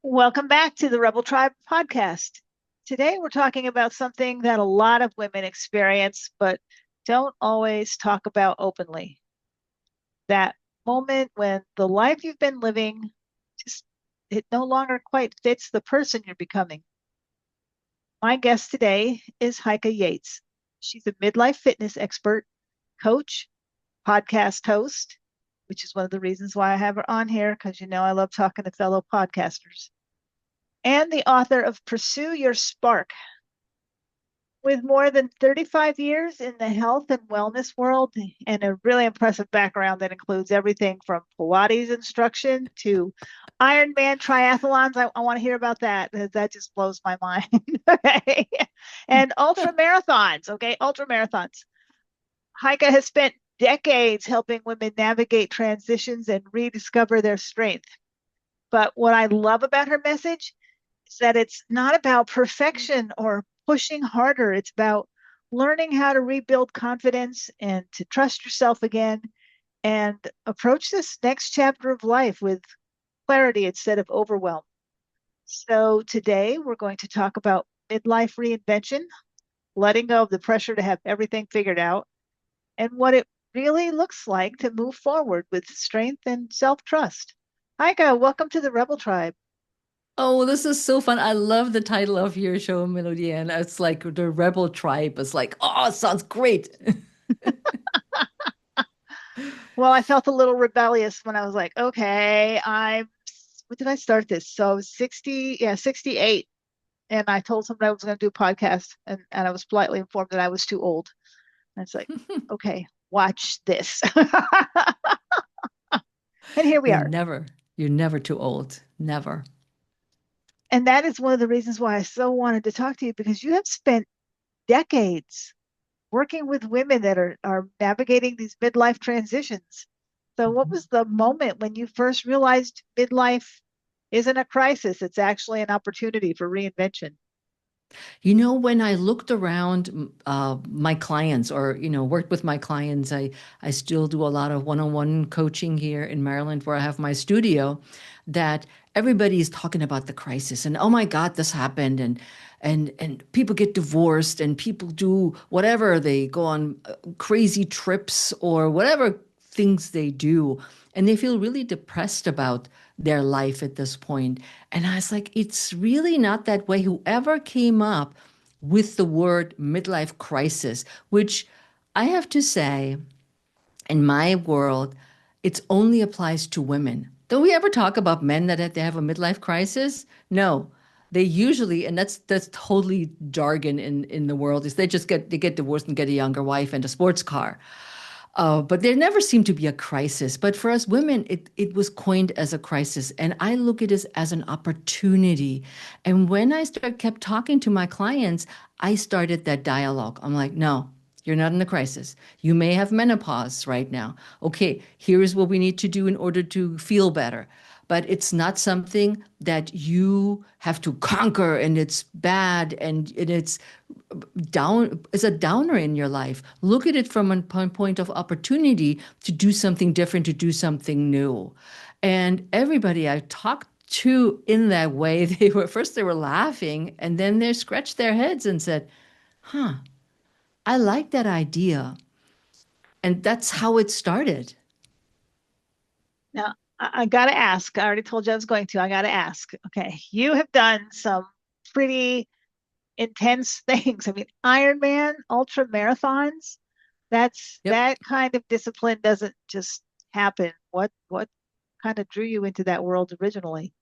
Welcome back to the Rebel Tribe podcast. Today, we're talking about something that a lot of women experience, but don't always talk about openly. That moment when the life you've been living just it no longer quite fits the person you're becoming. My guest today is Heike Yates. She's a midlife fitness expert, coach, podcast host, which is one of the reasons why I have her on here, because I love talking to fellow podcasters, and the author of Pursue Your Spark. With more than 35 years in the health and wellness world and a really impressive background that includes everything from Pilates instruction to Ironman triathlons. I want to hear about that. That just blows my mind. Okay. And ultra marathons. Okay. Ultra marathons. Heike has spent decades helping women navigate transitions and rediscover their strength. But what I love about her message is that it's not about perfection or pushing harder. It's about learning how to rebuild confidence and to trust yourself again and approach this next chapter of life with clarity instead of overwhelm. So today we're going to talk about midlife reinvention, letting go of the pressure to have everything figured out, and what it really looks like to move forward with strength and self-trust. Heike, welcome to the Rebel Tribe. Oh, this is so fun. I love the title of your show, Melody. And it's like the Rebel Tribe. It's like, oh, it sounds great. Well, I felt a little rebellious when I was like, okay, what did I start this? So I was 60, yeah, 68. And I told somebody I was going to do a podcast, and I was politely informed that I was too old. And it's like, okay, watch this. And here we You're are. never, you're never too old. Never. And that is one of the reasons why I so wanted to talk to you, because you have spent decades working with women that are navigating these midlife transitions. So, what Mhm. was the moment when you first realized midlife isn't a crisis? It's actually an opportunity for reinvention. When I looked around my clients or, worked with my clients, I still do a lot of one-on-one coaching here in Maryland where I have my studio, that everybody is talking about the crisis and, oh my God, this happened. And people get divorced and people do whatever. They go on crazy trips or whatever things they do. And they feel really depressed about their life at this point. And I was like, it's really not that way. Whoever came up with the word midlife crisis, which I have to say, in my world, it only applies to women. Don't we ever talk about men that they have a midlife crisis? No. They usually, and that's totally jargon in the world, is they get divorced and get a younger wife and a sports car. But there never seemed to be a crisis. But for us women, it was coined as a crisis. And I look at it as an opportunity. And when kept talking to my clients, I started that dialogue. I'm like, no, you're not in a crisis. You may have menopause right now. Okay, here is what we need to do in order to feel better. But it's not something that you have to conquer and it's bad and it's is a downer in your life. Look at it from a point of opportunity to do something different, to do something new. And everybody I talked to in that way, they were laughing and then they scratched their heads and said, huh, I like that idea. And that's how it started. Now, I got to ask. I already told you I was going to. I got to ask. Okay, you have done some pretty intense things. I mean, Ironman, ultra marathons. Yep. That kind of discipline doesn't just happen. What kind of drew you into that world originally?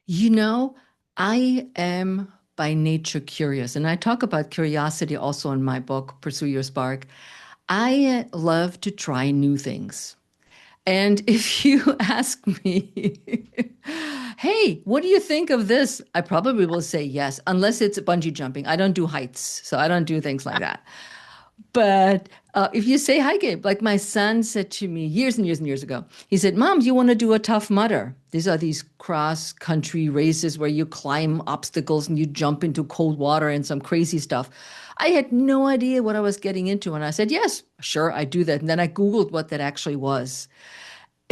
You know, I am by nature curious, and I talk about curiosity also in my book, Pursue Your Spark. I love to try new things. And if you ask me, hey, what do you think of this? I probably will say yes, unless it's bungee jumping. I don't do heights, so I don't do things like that. But if you say hi, Gabe, like my son said to me years and years and years ago, he said, Mom, do you want to do a Tough Mudder? These are these cross country races where you climb obstacles and you jump into cold water and some crazy stuff. I had no idea what I was getting into. And I said, yes, sure, I do that. And then I Googled what that actually was.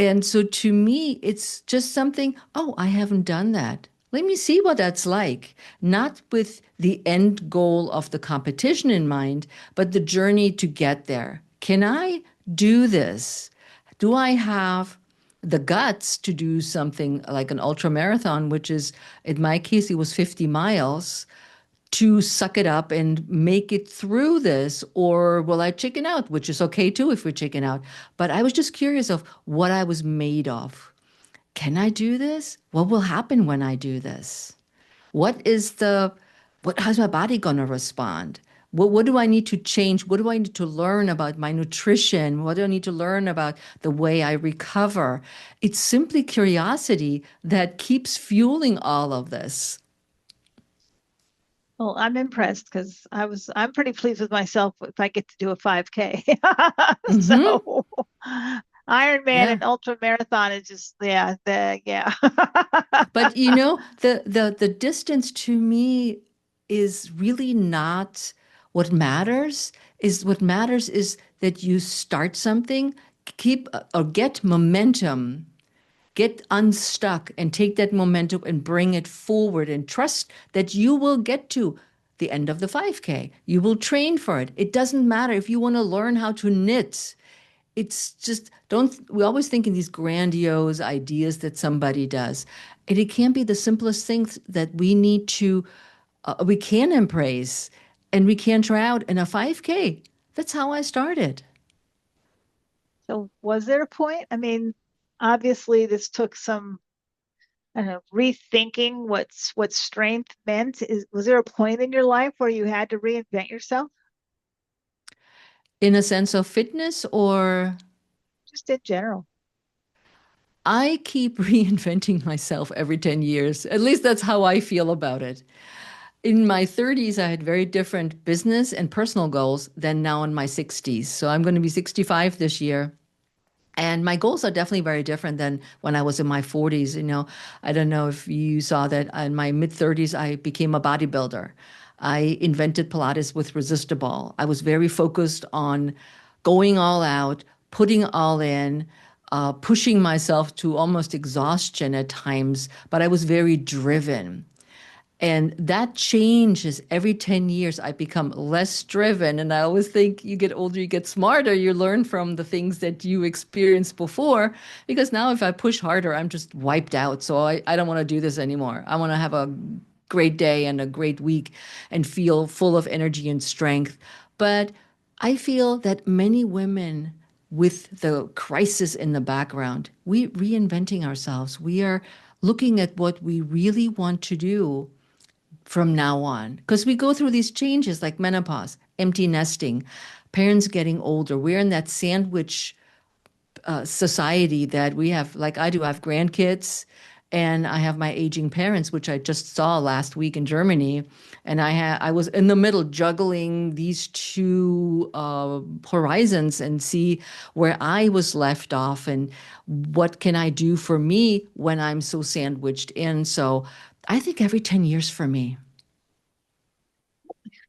And so to me, it's just something, oh, I haven't done that. Let me see what that's like. Not with the end goal of the competition in mind, but the journey to get there. Can I do this? Do I have the guts to do something like an ultra marathon, which is, in my case, it was 50 miles, to suck it up and make it through this? Or will I chicken out, which is okay too if we chicken out. But I was just curious of what I was made of. Can I do this? What will happen when I do this? What is the, how's my body going to respond? What do I need to change? What do I need to learn about my nutrition? What do I need to learn about the way I recover? It's simply curiosity that keeps fueling all of this. Well, I'm impressed because I'm pretty pleased with myself if I get to do a 5K. Hmm. So Ironman Yeah. and ultra marathon is just yeah. But the distance to me is really not what matters. What matters is that you start something, keep or get momentum, get unstuck and take that momentum and bring it forward and trust that you will get to the end of the 5K. You will train for it. It doesn't matter if you want to learn how to knit. It's just don't we always think in these grandiose ideas that somebody does. And it can be the simplest things that we can embrace and we can try out in a 5K. That's how I started. So was there a point? I mean, obviously this took some, I don't know, rethinking what strength meant. Was there a point in your life where you had to reinvent yourself? In a sense of fitness, or Just in general. I keep reinventing myself every 10 years. At least that's how I feel about it. In my 30s, I had very different business and personal goals than now in my 60s. So I'm going to be 65 this year. And my goals are definitely very different than when I was in my 40s. I don't know if you saw that in my mid 30s, I became a bodybuilder. I invented Pilates with resistable. I was very focused on going all out, putting all in, pushing myself to almost exhaustion at times, but I was very driven. And that changes every 10 years. I become less driven. And I always think you get older, you get smarter, you learn from the things that you experienced before. Because now, if I push harder, I'm just wiped out. So I don't want to do this anymore. I want to have a great day and a great week and feel full of energy and strength. But I feel that many women, with the crisis in the background, we reinventing ourselves. We are looking at what we really want to do from now on, because we go through these changes like menopause, empty nesting, parents getting older. We're in that sandwich society that we have, like I do. I have grandkids and I have my aging parents, which I just saw last week in Germany. And I was in the middle juggling these two horizons and see where I was left off and what can I do for me when I'm so sandwiched in. So I think every 10 years for me.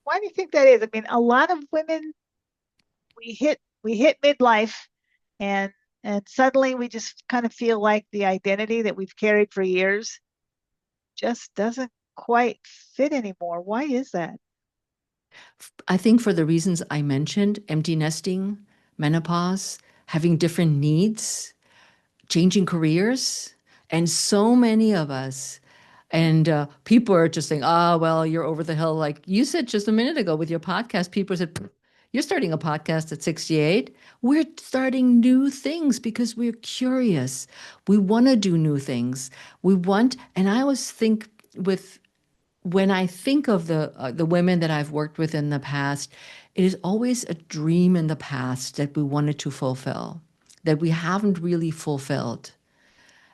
Why do you think that is? I mean, a lot of women we hit midlife and and suddenly we just kind of feel like the identity that we've carried for years just doesn't quite fit anymore. Why is that? I think for the reasons I mentioned, empty nesting, menopause, having different needs, changing careers, and so many of us. And people are just saying, oh, well, you're over the hill. Like you said just a minute ago with your podcast, people said, "Pff, you're starting a podcast at 68. We're starting new things because we're curious. We want to do new things. And I always think with when I think of the women that I've worked with in the past, it is always a dream in the past that we wanted to fulfill, that we haven't really fulfilled.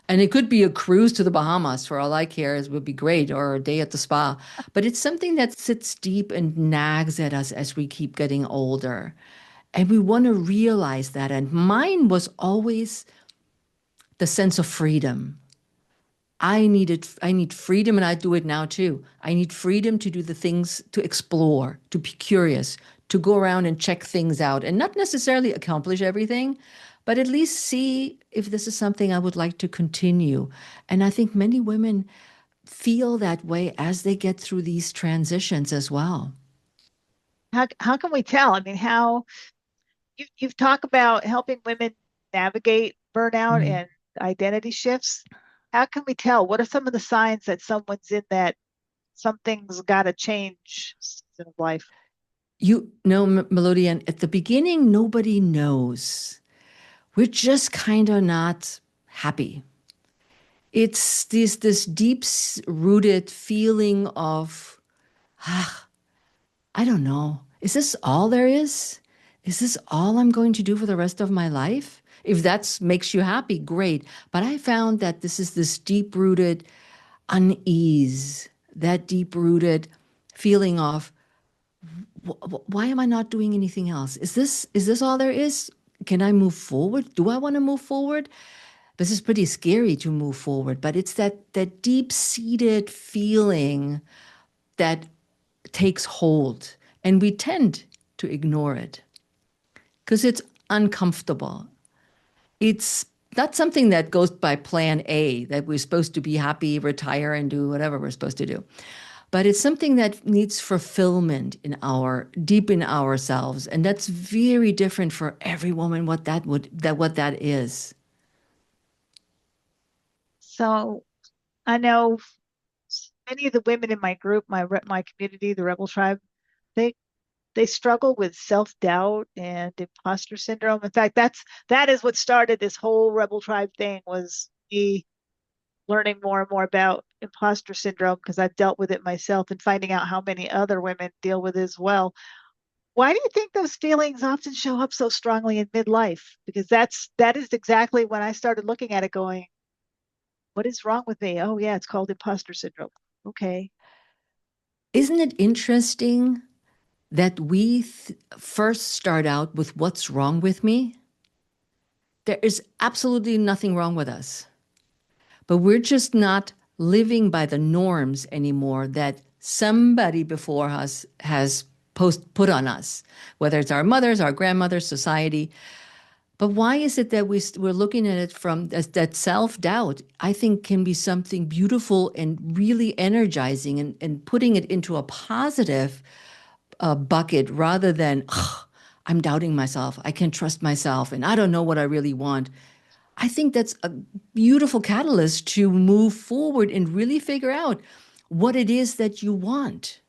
And it could be a cruise to the Bahamas for all I care, it would be great, or a day at the spa. But it's something that sits deep and nags at us as we keep getting older. And we want to realize that. And mine was always the sense of freedom. I need freedom, and I do it now too. I need freedom to do the things, to explore, to be curious, to go around and check things out and not necessarily accomplish everything, but at least see if this is something I would like to continue. And I think many women feel that way as they get through these transitions as well. How can we tell? I mean, how you've talked about helping women navigate burnout Mm. and identity shifts. How can we tell? What are some of the signs that someone's in that something's got to change season of life? You know, Melodian, at the beginning, nobody knows. We're just kind of not happy. It's this deep rooted feeling of, I don't know, is this all there is? Is this all I'm going to do for the rest of my life? If that makes you happy, great. But I found that this is this deep rooted unease, that deep rooted feeling of, why am I not doing anything else? Is this all there is? Can I move forward? Do I want to move forward? This is pretty scary to move forward, but it's that deep-seated feeling that takes hold, and we tend to ignore it because it's uncomfortable. It's not something that goes by plan A, that we're supposed to be happy, retire, and do whatever we're supposed to do. But it's something that needs fulfillment deep in ourselves. And that's very different for every woman, what that is. So I know many of the women in my group, my community, the Rebel Tribe, they they struggle with self-doubt and imposter syndrome. In fact, that is what started this whole Rebel Tribe thing was me learning more and more about imposter syndrome because I've dealt with it myself and finding out how many other women deal with it as well. Why do you think those feelings often show up so strongly in midlife? Because that is exactly when I started looking at it going, what is wrong with me? Oh yeah, it's called imposter syndrome. Okay. Isn't it interesting that we first start out with what's wrong with me? There is absolutely nothing wrong with us, but we're just not living by the norms anymore that somebody before us has put on us, whether it's our mothers, our grandmothers, society. But why is it that we're looking at it from that self doubt? I think can be something beautiful and really energizing, and putting it into a positive bucket rather than, "Ugh, I'm doubting myself. I can't trust myself, and I don't know what I really want." I think that's a beautiful catalyst to move forward and really figure out what it is that you want.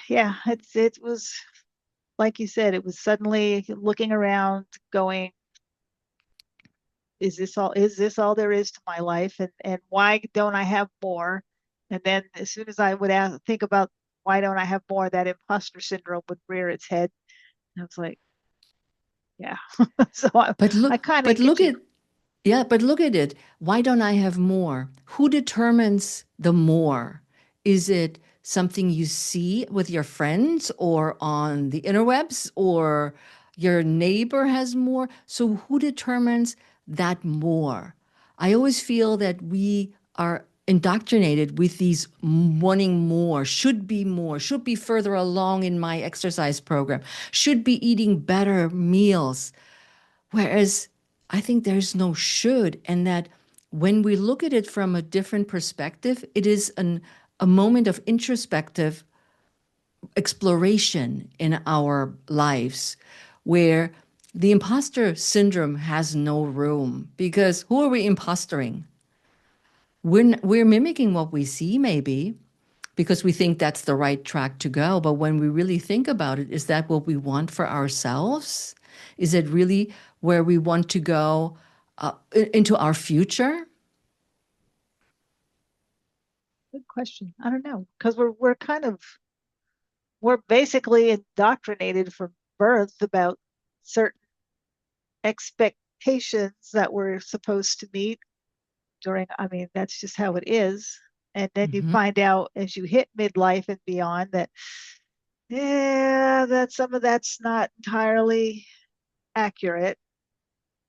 Yeah, it was like you said, it was suddenly looking around, going, is this all there is to my life? And why don't I have more? And then as soon as I would think about why don't I have more, that imposter syndrome would rear its head. And I was like, yeah. So But I look, kind of but get look you. at Yeah, but look at it. Why don't I have more? Who determines the more? Is it something you see with your friends or on the interwebs, or your neighbor has more? So who determines that more? I always feel that we are indoctrinated with these wanting more, should be further along in my exercise program, should be eating better meals. Whereas I think there's no should, and that when we look at it from a different perspective, it is a moment of introspective exploration in our lives where the imposter syndrome has no room, because who are we impostoring? We're mimicking what we see, maybe, because we think that's the right track to go. But when we really think about it, is that what we want for ourselves? Is it really where we want to go into our future? Good question. I don't know because we're basically indoctrinated from birth about certain expectations that we're supposed to meet during, I mean, that's just how it is. And then you Hmm. find out as you hit midlife and beyond that, yeah, that some of that's not entirely accurate.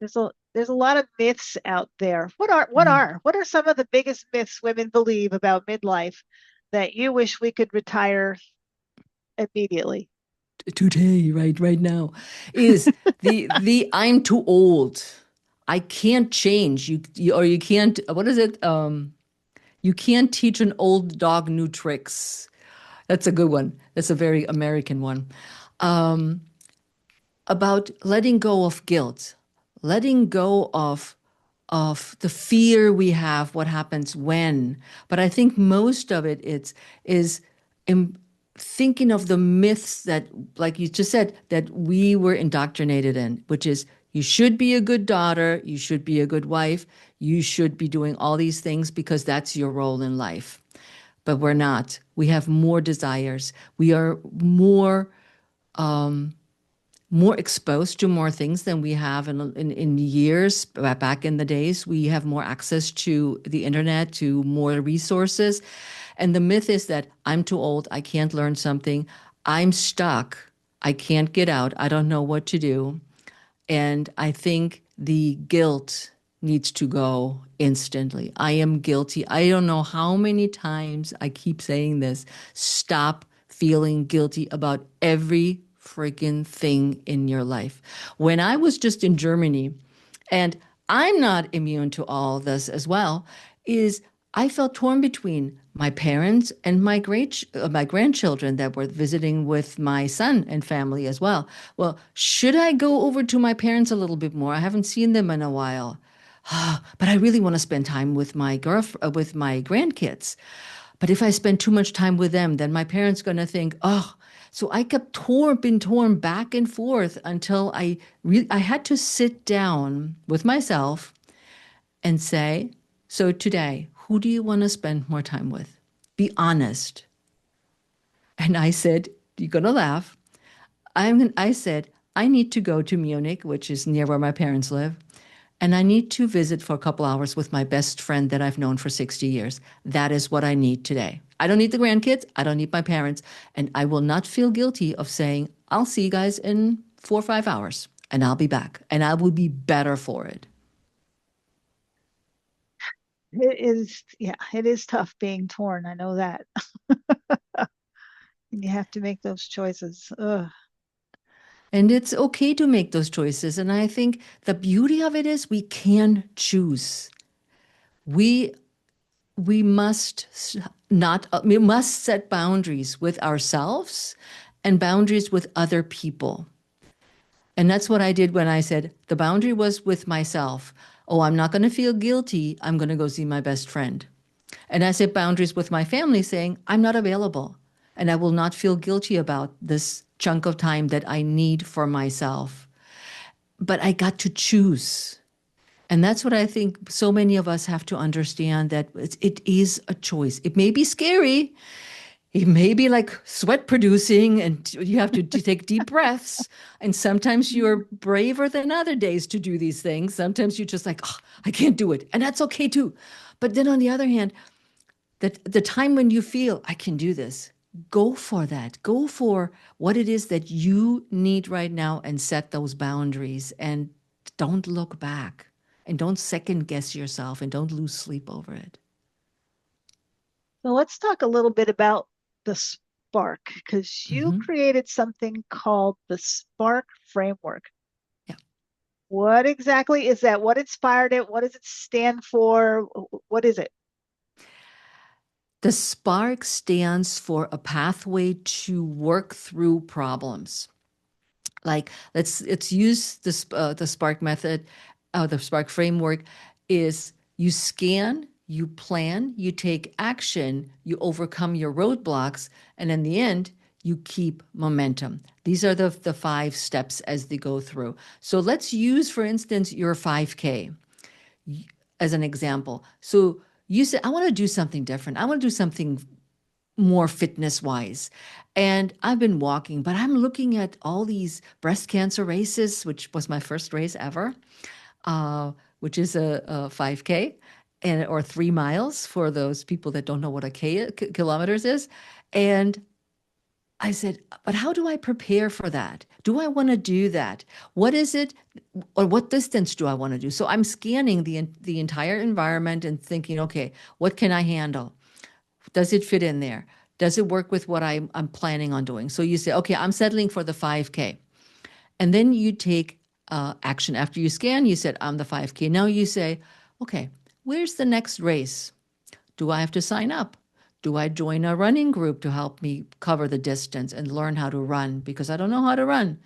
There's a lot of myths out there. What are some of the biggest myths women believe about midlife that you wish we could retire immediately? today, right now, is the I'm too old. I can't change. Or you can't, what is it? You can't teach an old dog new tricks. That's a good one. That's a very American one. Um, about letting go of guilt, letting go of the fear we have, what happens when. But I think most of it is in thinking of the myths that, like you just said, that we were indoctrinated in, which is you should be a good daughter, you should be a good wife, you should be doing all these things because that's your role in life. But we're not. We have more desires. We are more exposed to more things than we have in years back in the days. We have more access to the internet, to more resources. And the myth is that I'm too old, I can't learn something, I'm stuck, I can't get out, I don't know what to do. And I think the guilt needs to go instantly. I am guilty. I don't know how many times I keep saying this. Stop feeling guilty about every freaking thing in your life. When I was just in Germany, and I'm not immune to all this as well, is I felt torn between my parents and my grandchildren that were visiting with my son and family as well. Well, should I go over to my parents a little bit more? I haven't seen them in a while. But I really want to spend time with with my grandkids. But if I spend too much time with them, then my parents going to think, oh, so I kept being torn back and forth until I had to sit down with myself and say, so today, who do you want to spend more time with? Be honest. And I said, you're going to laugh. I said, I need to go to Munich, which is near where my parents live, and I need to visit for a couple hours with my best friend that I've known for 60 years. That is what I need today. I don't need the grandkids. I don't need my parents. And I will not feel guilty of saying, I'll see you guys in 4 or 5 hours and I'll be back and I will be better for it. It is, yeah, it is tough being torn. I know that. And you have to make those choices. Ugh. And it's okay to make those choices. And I think the beauty of it is we can choose. We we must not we must set boundaries with ourselves and boundaries with other people. And that's what I did when I said the boundary was with myself. Oh, I'm not going to feel guilty. I'm going to go see my best friend. And I set boundaries with my family saying I'm not available and I will not feel guilty about this chunk of time that I need for myself. But I got to choose. And that's what I think so many of us have to understand, that it is a choice. It may be scary. It may be like sweat producing, and you have to take deep breaths. And sometimes you're braver than other days to do these things. Sometimes you're just like, oh, I can't do it. And that's okay too. But then on the other hand, that the time when you feel I can do this, go for that. Go for what it is that you need right now and set those boundaries and don't look back and don't second guess yourself and don't lose sleep over it. So let's talk a little bit about the spark, because you Hmm. created something called the Spark Framework. Yeah. What exactly is that? What inspired it? What does it stand for? What is it? The spark stands for a pathway to work through problems. Like let's use the spark method, the spark framework is you scan, you plan, you take action, you overcome your roadblocks, and in the end you keep momentum. These are the 5 steps as they go through. So let's use, for instance, your 5K as an example. So you said, I want to do something different, I want to do something more fitness wise. And I've been walking, but I'm looking at all these breast cancer races, which was my first race ever, which is a 5K and or 3 miles for those people that don't know what a kilometers is. And I said, but how do I prepare for that? Do I want to do that? What is it, or what distance do I want to do? So I'm scanning the entire environment and thinking, okay, what can I handle? Does it fit in there? Does it work with what I'm planning on doing? So you say, okay, I'm settling for the 5K. And then you take action. After you scan, you said, I'm the 5K. Now you say, okay, where's the next race? Do I have to sign up? Do I join a running group to help me cover the distance and learn how to run because I don't know how to run?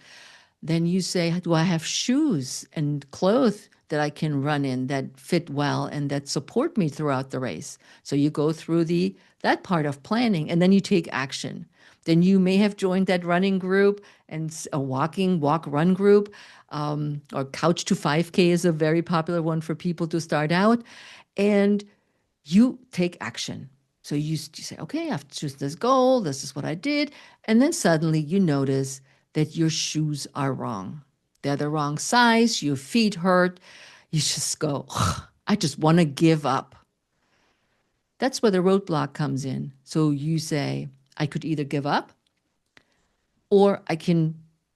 Then you say, do I have shoes and clothes that I can run in that fit well and that support me throughout the race? So you go through the that part of planning and then you take action. Then you may have joined that running group and a walk run group, or couch to 5K is a very popular one for people to start out. And you take action. So you say, okay, I've chosen this goal. This is what I did. And then suddenly you notice that your shoes are wrong. They're the wrong size. Your feet hurt. You just go, "Ugh, I just want to give up." That's where the roadblock comes in. So you say, I could either give up or I can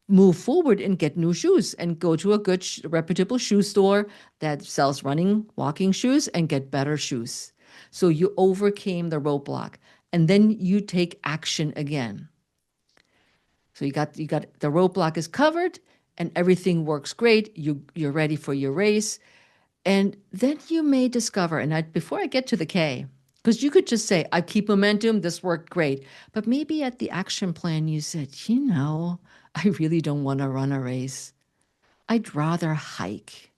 move forward and get new shoes and go to a good, reputable shoe store that sells running, walking shoes and get better shoes. So you overcame the roadblock and then you take action again. So you got the roadblock is covered and everything works great. You're ready for your race. And then you may discover, and before I get to the K, because you could just say, I keep momentum, this worked great. But maybe at the action plan, you said, I really don't want to run a race. I'd rather hike.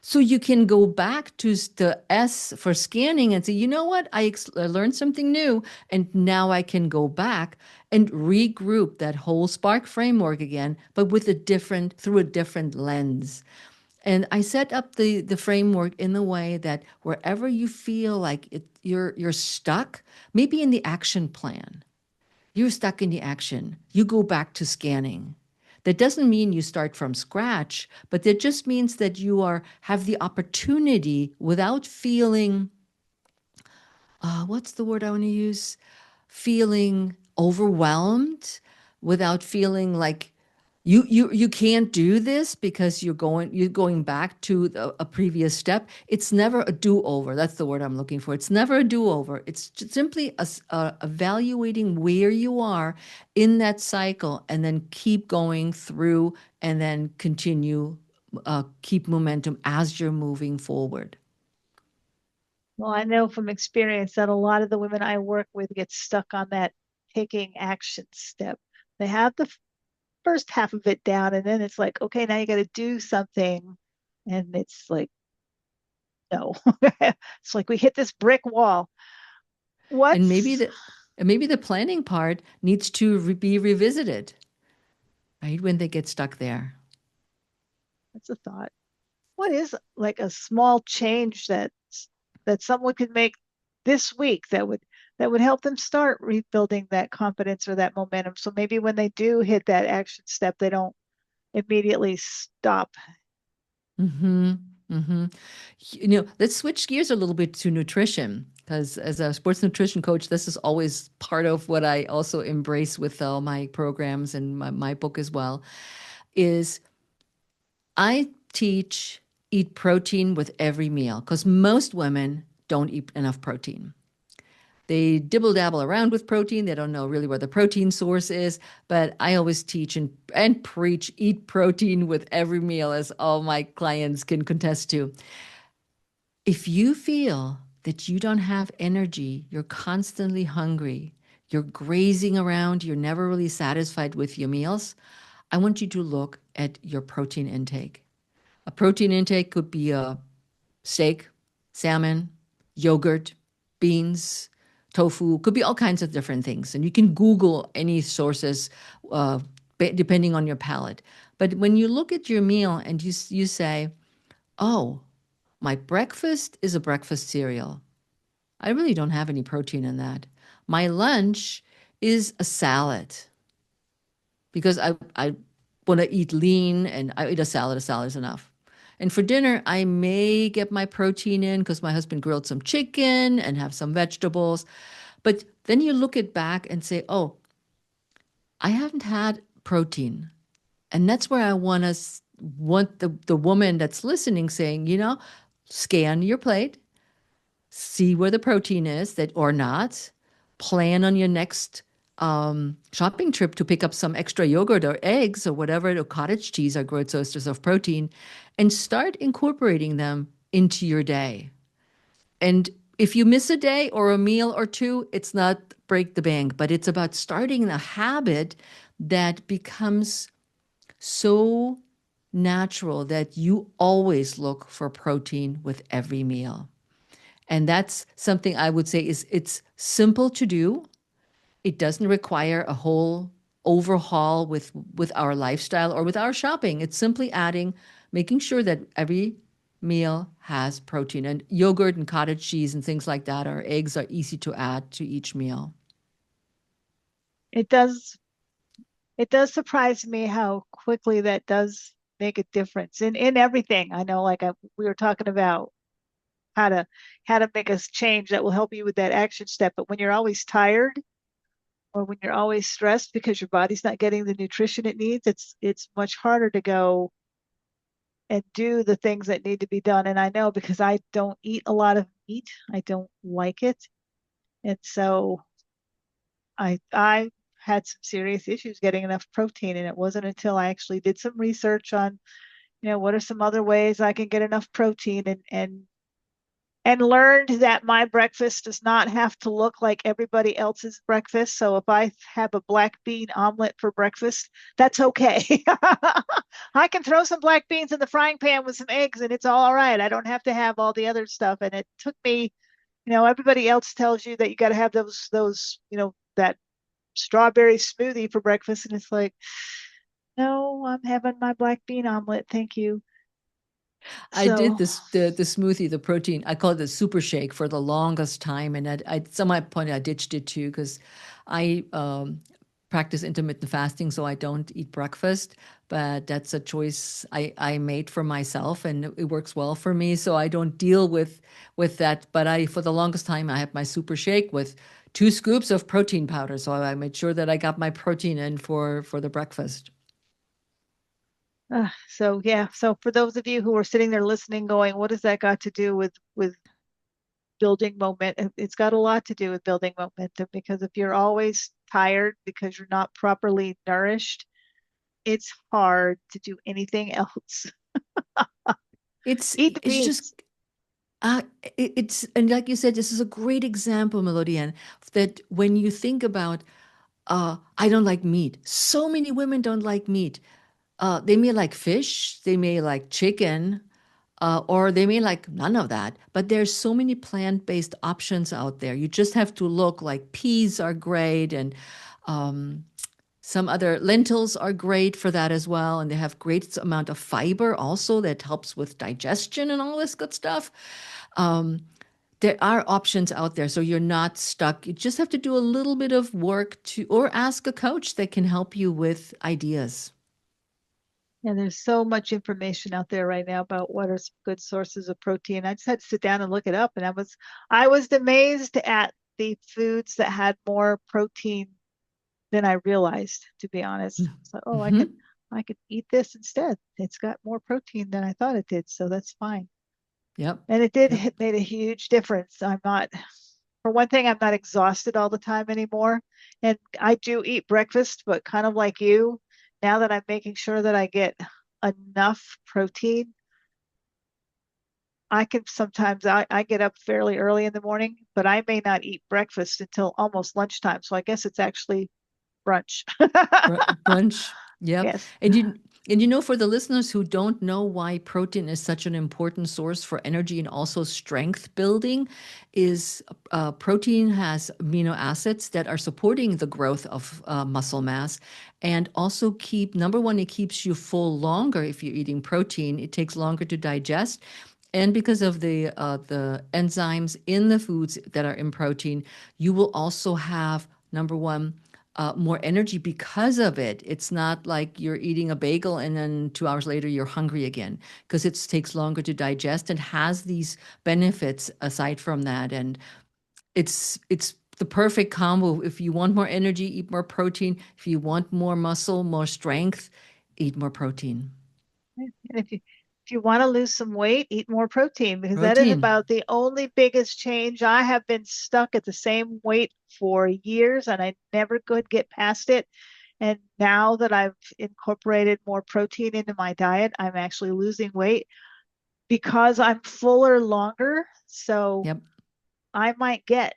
So you can go back to the S for scanning and say, you know what? I learned something new. And now I can go back and regroup that whole Spark framework again, but through a different lens. And I set up the framework in the way that wherever you feel like you're stuck, maybe in the action plan, you're stuck in the action, you go back to scanning. That doesn't mean you start from scratch, but that just means that you have the opportunity without feeling, what's the word I want to use? Feeling overwhelmed, without feeling like you can't do this because you're going back to a previous step. It's never a do-over. That's the word I'm looking for. It's never a do-over. It's simply evaluating where you are in that cycle and then keep going through and then continue, keep momentum as you're moving forward. Well, I know from experience that a lot of the women I work with get stuck on that taking action step. They have the first half of it down, and then it's like, okay, now you got to do something. And it's like, no. It's like we hit this brick wall. And maybe What's the planning part needs to be revisited, right? When they get stuck there. that's a thought. What is like a small change that someone could make this week that would help them start rebuilding that confidence or that momentum? So maybe when they do hit that action step, they don't immediately stop. Mm-hmm. Mm-hmm. Let's switch gears a little bit to nutrition because as a sports nutrition coach, this is always part of what I also embrace with all my programs and my book as well, is I teach eat protein with every meal because most women don't eat enough protein. They dibble dabble around with protein. They don't know really where the protein source is. But I always teach and preach eat protein with every meal, as all my clients can contest to. If you feel that you don't have energy, you're constantly hungry, you're grazing around, you're never really satisfied with your meals, I want you to look at your protein intake. A protein intake could be a steak, salmon, yogurt, beans, tofu, could be all kinds of different things. And you can Google any sources uh, depending on your palate. But when you look at your meal and you say, oh, my breakfast is a breakfast cereal. I really don't have any protein in that. My lunch is a salad because I want to eat lean and I eat a salad. A salad is enough. And for dinner, I may get my protein in because my husband grilled some chicken and have some vegetables. But then you look it back and say, oh, I haven't had protein. And that's where I want the woman that's listening saying, scan your plate, see where the protein is that or not. plan on your next shopping trip to pick up some extra yogurt or eggs or whatever, or cottage cheese are great sources of protein, and start incorporating them into your day. And if you miss a day or a meal or two, it's not break the bank, but it's about starting a habit that becomes so natural that you always look for protein with every meal. And that's something I would say is it's simple to do. It doesn't require a whole overhaul with our lifestyle or with our shopping. It's simply adding, making sure that every meal has protein, and yogurt and cottage cheese and things like that, or eggs are easy to add to each meal. It does it does surprise me how quickly that does make a difference in everything. I know, like we were talking about how to make us change that will help you with that action step. But when you're always tired or when you're always stressed because your body's not getting the nutrition it needs, it's much harder to go and do the things that need to be done. And I know because I don't eat a lot of meat, I don't like it. And so I had some serious issues getting enough protein. And it wasn't until I actually did some research on, what are some other ways I can get enough protein and learned that my breakfast does not have to look like everybody else's breakfast. So if I have a black bean omelet for breakfast, that's okay. I can throw some black beans in the frying pan with some eggs and it's all right. I don't have to have all the other stuff. And it took me, everybody else tells you that you got to have those, that strawberry smoothie for breakfast. And it's like, no, I'm having my black bean omelet. Thank you. I did So, this the smoothie, the protein. I call it the super shake for the longest time, and at some point I ditched it too because I practice intermittent fasting, so I don't eat breakfast. But that's a choice I made for myself, and it works well for me. So I don't deal with that. But I for the longest time I had my super shake with 2 scoops of protein powder, so I made sure that I got my protein in for the breakfast. so yeah. So for those of you who are sitting there listening, going, "What does that got to do with building momentum?" It's got a lot to do with building momentum because if you're always tired because you're not properly nourished, it's hard to do anything else. Eat the It's beans. just Uh, it's and like you said, this is a great example, Melodian, that when you think about, I don't like meat. So many women don't like meat. They may like fish, they may like chicken, or they may like none of that. But there's so many plant-based options out there. You just have to look. Like peas are great, and um, some other lentils are great for that as well, and they have great amount of fiber also that helps with digestion and all this good stuff. Um, there are options out there, so you're not stuck. You just have to do a little bit of work to, or ask a coach that can help you with ideas. And there's so much information out there right now about what are some good sources of protein. I just had to sit down and look it up, and I was amazed at the foods that had more protein than I realized, to be honest. So, oh, I Hmm. could I could eat this instead. It's got more protein than I thought it did, so that's fine. Yep. And it did Yep. it made a huge difference. I'm not, for one thing, I'm not exhausted all the time anymore. And I do eat breakfast, but kind of like you, now that I'm making sure that I get enough protein, I can sometimes I get up fairly early in the morning, but I may not eat breakfast until almost lunchtime. So I guess it's actually brunch. Brunch. Yep. Yes. For the listeners who don't know why protein is such an important source for energy and also strength building, is protein has amino acids that are supporting the growth of muscle mass, and also keep number one, it keeps you full longer if you're eating protein. It takes longer to digest. And because of the enzymes in the foods that are in protein, you will also have number one, more energy because of it. It's not like you're eating a bagel and then 2 hours later you're hungry again, because it takes longer to digest and has these benefits aside from that. And it's the perfect combo. If you want more energy, eat more protein. If you want more muscle, more strength, eat more protein. And if If you want to lose some weight, eat more protein because that is Protein. about the only biggest change. I have been stuck at the same weight for years and I never could get past it. And now that I've incorporated more protein into my diet, I'm actually losing weight because I'm fuller longer. So Yep. I might get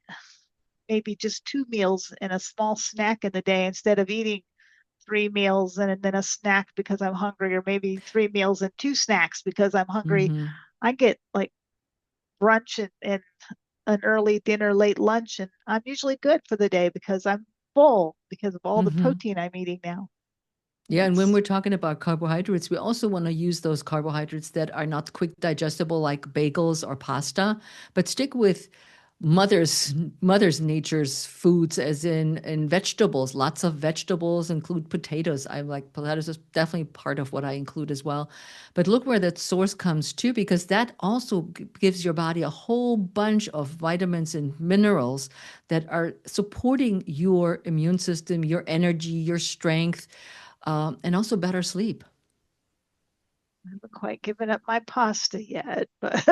maybe just 2 meals and a small snack in the day instead of eating 3 meals and then a snack because I'm hungry, or maybe 3 meals and two snacks because I'm hungry. Hmm. I get like brunch and an early dinner, late lunch, and I'm usually good for the day because I'm full because of all the Hmm. protein I'm eating now. Yeah, and when It's we're talking about carbohydrates, we also want to use those carbohydrates that are not quick digestible, like bagels or pasta, but stick with mother's nature's foods, as in vegetables. Lots of vegetables include potatoes. I like potatoes is definitely part of what I include as well. But look where that source comes to, because that also gives your body a whole bunch of vitamins and minerals that are supporting your immune system, your energy, your strength, and also better sleep. I haven't quite given up my pasta yet, but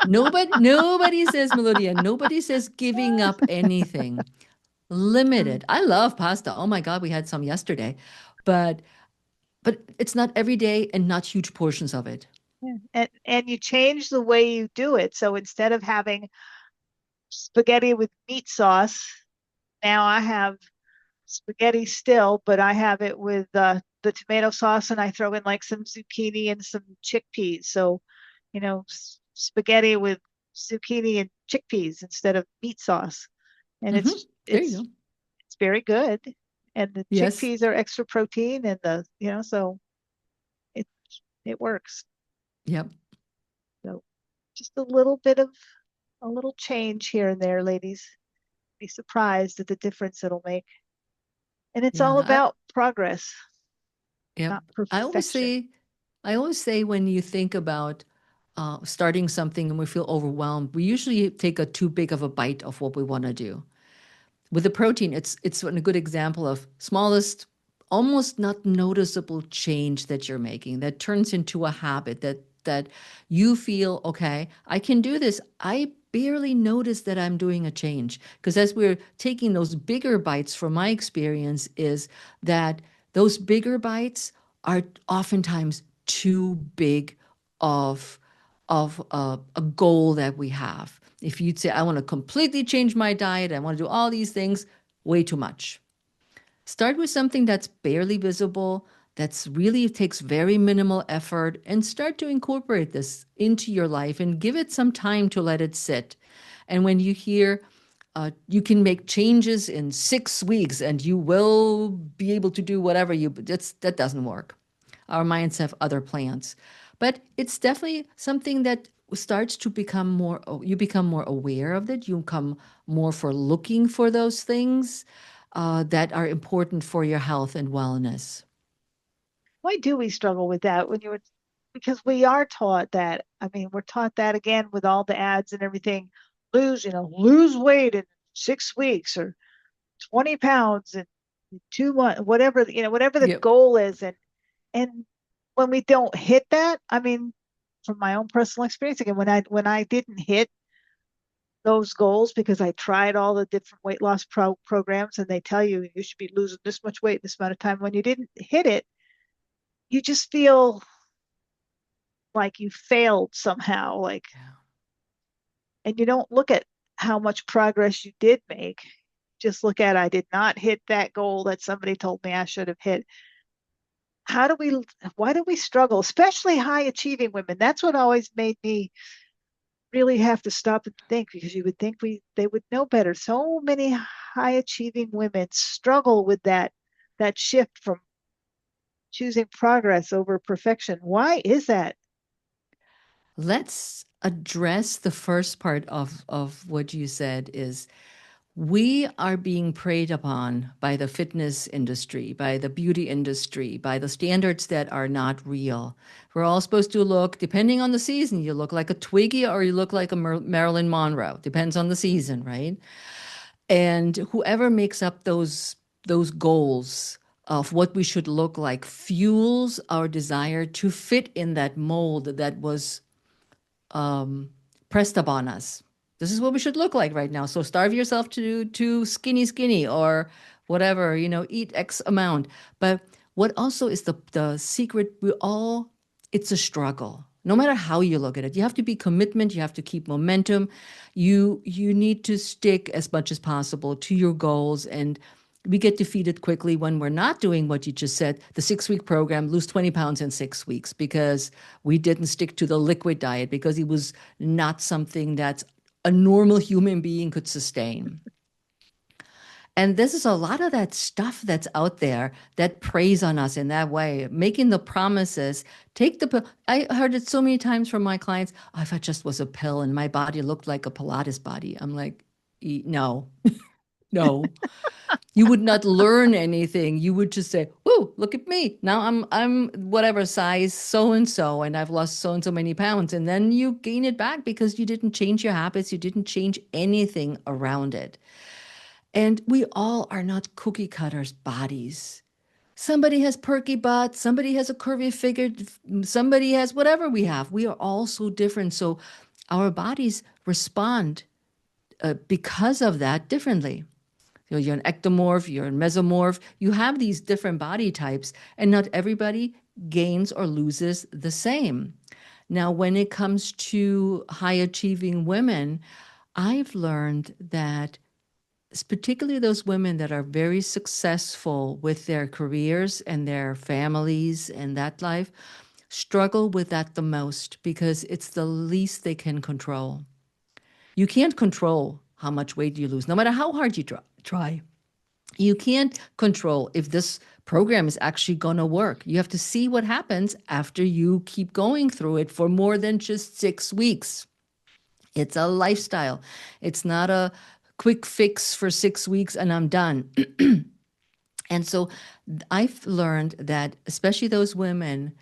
Nobody says, Melodia, nobody says giving up anything. Limited. I love pasta. Oh my God, we had some yesterday. But it's not every day and not huge portions of it. yeah. And you change the way you do it. So instead of having spaghetti with meat sauce, now I have spaghetti still, but I have it with the tomato sauce and I throw in like some zucchini and some chickpeas. So, spaghetti with zucchini and chickpeas instead of meat sauce. And Hmm. There you go. it's very good. And the Yes. chickpeas are extra protein and so it it works. Yep. So just a little change here and there, ladies. Be surprised at the difference it'll make. And it's all Yeah. about progress, Yep. not I always perfection. say, I always say when you think about starting something and we feel overwhelmed, we usually take a too big of a bite of what we want to do. With the protein, it's a good example of smallest, almost not noticeable change that you're making that turns into a habit that you feel, okay, I can do this. I barely notice that I'm doing a change. Because as we're taking those bigger bites, from my experience, is that those bigger bites are oftentimes too big of a goal that we have. If you'd say, I want to completely change my diet, I want to do all these things, way too much. Start with something that's barely visible, that's really takes very minimal effort, and start to incorporate this into your life and give it some time to let it sit. And when you hear you can make changes in 6 weeks and you will be able to do whatever that doesn't work. Our minds have other plans. But it's definitely something that starts to become more, you become more aware of it. You become more for looking for those things that are important for your health and wellness. Why do we struggle with that because we are taught that. I mean, we're taught that again with all the ads and everything. Lose weight in 6 weeks or 20 pounds in 2 months, whatever the Yep. goal is. And when we don't hit that, I mean, from my own personal experience, again, when I didn't hit those goals because I tried all the different weight loss programs and they tell you you should be losing this much weight in this amount of time. When you didn't hit it, you just feel like you failed somehow, and you don't look at how much progress you did make. Just look at I did not hit that goal that somebody told me I should have hit. How do we why do we struggle, especially high achieving women? That's what always made me really have to stop and think, because you would think they would know better. So many high achieving women struggle with that shift from choosing progress over perfection. Why is that? Let's address the first part of what you said is we are being preyed upon by the fitness industry, by the beauty industry, by the standards that are not real. We're all supposed to look, depending on the season, you look like a Twiggy or you look like a Marilyn Monroe. Depends on the season, right? And whoever makes up those goals of what we should look like fuels our desire to fit in that mold that was um, pressed upon us. This is what we should look like right now. So starve yourself to skinny, skinny, or whatever, eat X amount. But what also is the secret? It's a struggle. No matter how you look at it, you have to be commitment. You have to keep momentum. You need to stick as much as possible to your goals, and we get defeated quickly when we're not doing what you just said, the 6 week program, lose 20 pounds in 6 weeks, because we didn't stick to the liquid diet, because it was not something that a normal human being could sustain. And this is a lot of that stuff that's out there that preys on us in that way, making the promises. Take the pill. I heard it so many times from my clients. Oh, if I just was a pill and my body looked like a Pilates body. I'm like, no, no. You would not learn anything. You would just say, "Whoa, look at me. Now I'm whatever size so and so, and I've lost so and so many pounds." And then you gain it back because you didn't change your habits, you didn't change anything around it. And we all are not cookie cutters bodies. Somebody has perky butt, somebody has a curvy figure, somebody has whatever we have. We are all so different. So our bodies respond because of that differently. You're an ectomorph, you're a mesomorph. You have these different body types, and not everybody gains or loses the same. Now, when it comes to high achieving women, I've learned that particularly those women that are very successful with their careers and their families and that life struggle with that the most, because it's the least they can control. You can't control how much weight you lose, no matter how hard you try. You can't control if this program is actually going to work. You have to see what happens after you keep going through it for more than just 6 weeks. It's a lifestyle. It's not a quick fix for 6 weeks and I'm done. And so I've learned that especially those women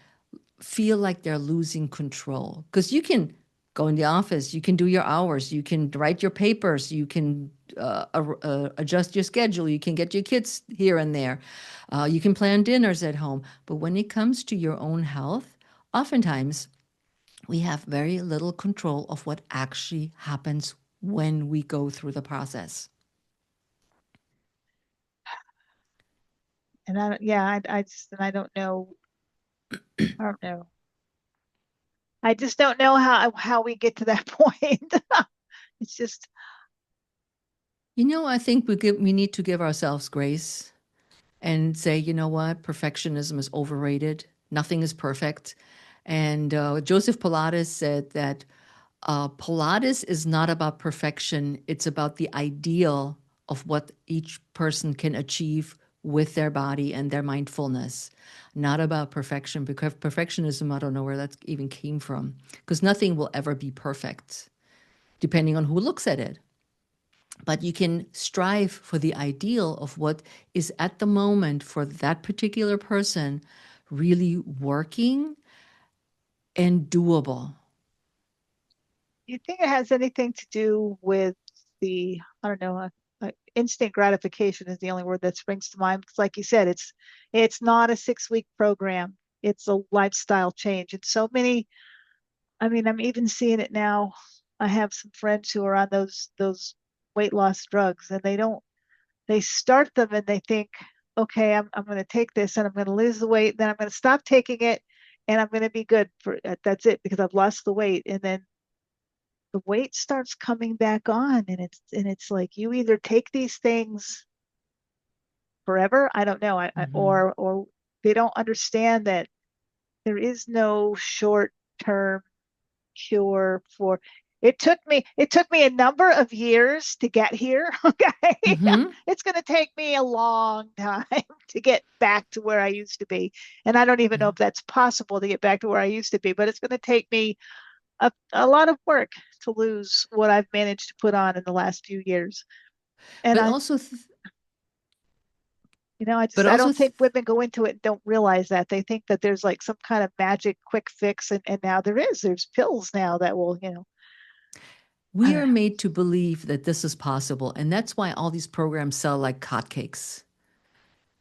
feel like they're losing control, because you can go in the office, you can do your hours, you can write your papers, you can adjust your schedule, you can get your kids here and there, you can plan dinners at home. But when it comes to your own health, oftentimes we have very little control of what actually happens when we go through the process. And I don't, yeah, I just, and I don't know. I just don't know how we get to that point. It's just, I think we need to give ourselves grace and say, you know what, perfectionism is overrated. Nothing is perfect. And Joseph Pilates said that Pilates is not about perfection, it's about the ideal of what each person can achieve with their body and their mindfulness, not about perfection, because perfectionism, I don't know where that even came from, because nothing will ever be perfect, depending on who looks at it. But you can strive for the ideal of what is at the moment for that particular person really working and doable. you think it has anything to do with I don't know, instant gratification is the only word that springs to mind. Because like you said, it's not a 6 week program. It's a lifestyle change. And so many, I mean, I'm even seeing it now. I have some friends who are on those weight loss drugs, and they start them and they think, okay, I'm going to take this and I'm going to lose the weight, then I'm going to stop taking it and I'm going to be good for that's it because I've lost the weight. And then the weight starts coming back on, and it's like you either take these things forever, I don't know, Mhm. or they don't understand that there is no short term cure for it took me a number of years to get here. Okay. Mhm. It's going to take me a long time to get back to where I used to be, and I don't even know Yeah. if that's possible to get back to where I used to be, but it's going to take me a lot of work to lose what I've managed to put on in the last few years. And But I, also, but I also, don't think women go into it and don't realize that. They think that there's like some kind of magic quick fix. And now there's pills now that will, I we don't are know. made to believe that this is possible. And that's why all these programs sell like hotcakes.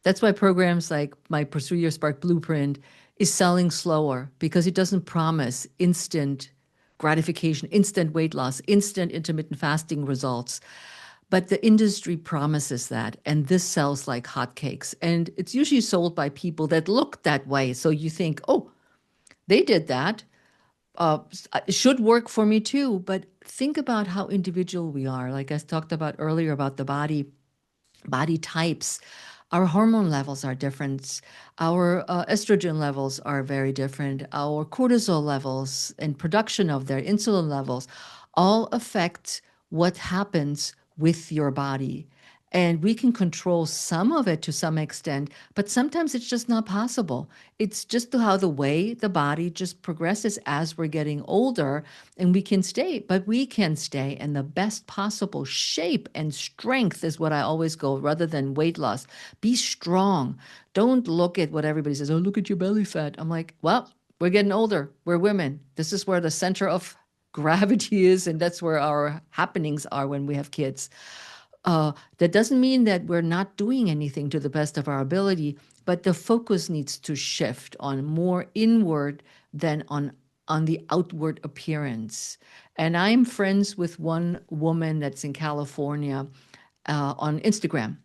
That's why programs like my Pursue Your Spark Blueprint is selling slower because it doesn't promise instant gratification, instant weight loss, instant intermittent fasting results. But the industry promises that, and this sells like hotcakes. And it's usually sold by people that look that way. So you think, oh, they did that. It should work for me too. But think about how individual we are. Like I talked about earlier about the body types. Our hormone levels are different. Our estrogen levels are very different. Our cortisol levels and production of their insulin levels all affect what happens with your body. And we can control some of it to some extent, but sometimes it's just not possible. It's just how the way the body just progresses as we're getting older, and we can stay, but we can stay in the best possible shape and strength is what I always go rather than weight loss. Be strong. Don't look at what everybody says. Oh, look at your belly fat. I'm like, well, we're getting older. We're women. This is where the center of gravity is, and that's where our happenings are when we have kids. That doesn't mean that we're not doing anything to the best of our ability, but the focus needs to shift on more inward than on the outward appearance. And I'm friends with one woman that's in California on Instagram.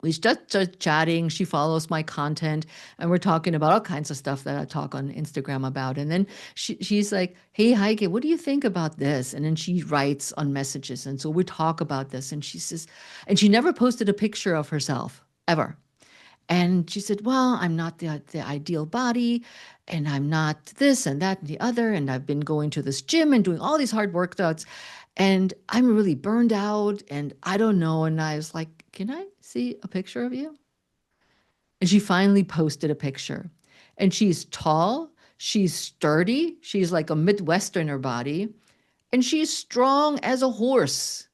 We just started chatting. She follows my content, and we're talking about all kinds of stuff that I talk on Instagram about. And then she's like, "Hey, Heike, what do you think about this?" And then she writes on messages, and so we talk about this. And she says, and she never posted a picture of herself ever. And she said, "Well, I'm not the ideal body, and I'm not this and that and the other. And I've been going to this gym and doing all these hard workouts, and I'm really burned out, and I don't know." And I was like, "Can I see a picture of you?" And she finally posted a picture. And she's tall, she's sturdy, she's like a Midwesterner body, and she's strong as a horse.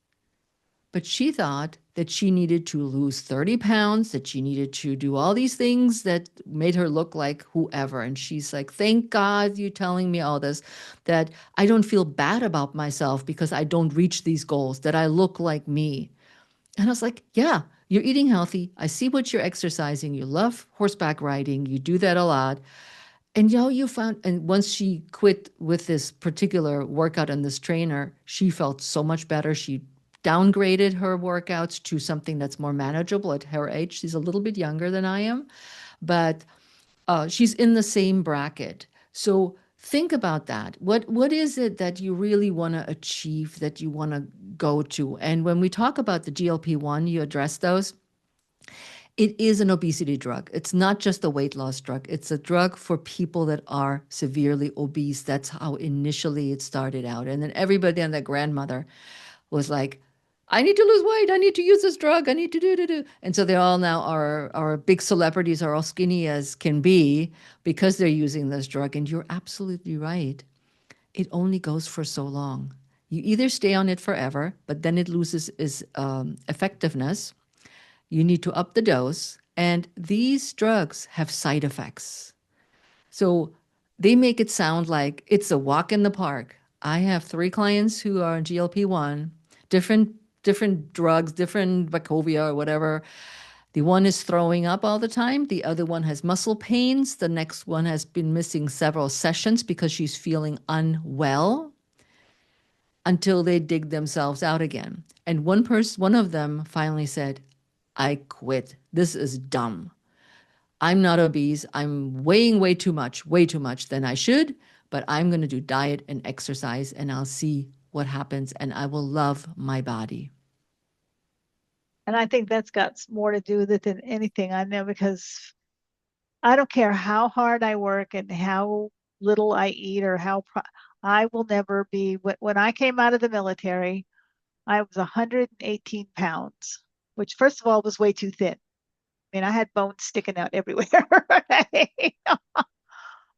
But she thought that she needed to lose 30 pounds, that she needed to do all these things that made her look like whoever. And she's like, "Thank God you're telling me all this, that I don't feel bad about myself because I don't reach these goals, that I look like me." And I was like, "Yeah, you're eating healthy. I see what you're exercising. You love horseback riding. You do that a lot." And you found, and once she quit with this particular workout and this trainer, she felt so much better. She downgraded her workouts to something that's more manageable at her age. She's a little bit younger than I am, but she's in the same bracket. So think about that. What is it that you really want to achieve, that you want to go to? And when we talk about the GLP-1, you address those. It is an obesity drug. It's not just a weight loss drug. It's a drug for people that are severely obese. That's how initially it started out. And then everybody and their grandmother was like, "I need to lose weight. I need to use this drug. I need to do. And so they all now are big celebrities, are all skinny as can be because they're using this drug. And you're absolutely right. It only goes for so long. You either stay on it forever, but then it loses its effectiveness. You need to up the dose. And these drugs have side effects. So they make it sound like it's a walk in the park. I have three clients who are on GLP-1, different different drugs, different Vicovia or whatever. The one is throwing up all the time. The other one has muscle pains. The next one has been missing several sessions because she's feeling unwell until they dig themselves out again. And one of them finally said, "I quit. This is dumb. I'm not obese. I'm weighing way too much than I should, but I'm going to do diet and exercise and I'll see what happens and I will love my body." And I think that's got more to do with it than anything I know because I don't care how hard I work and how little I eat or I will never be. When I came out of the military, I was 118 pounds, which first of all was way too thin. I mean, I had bones sticking out everywhere. Right?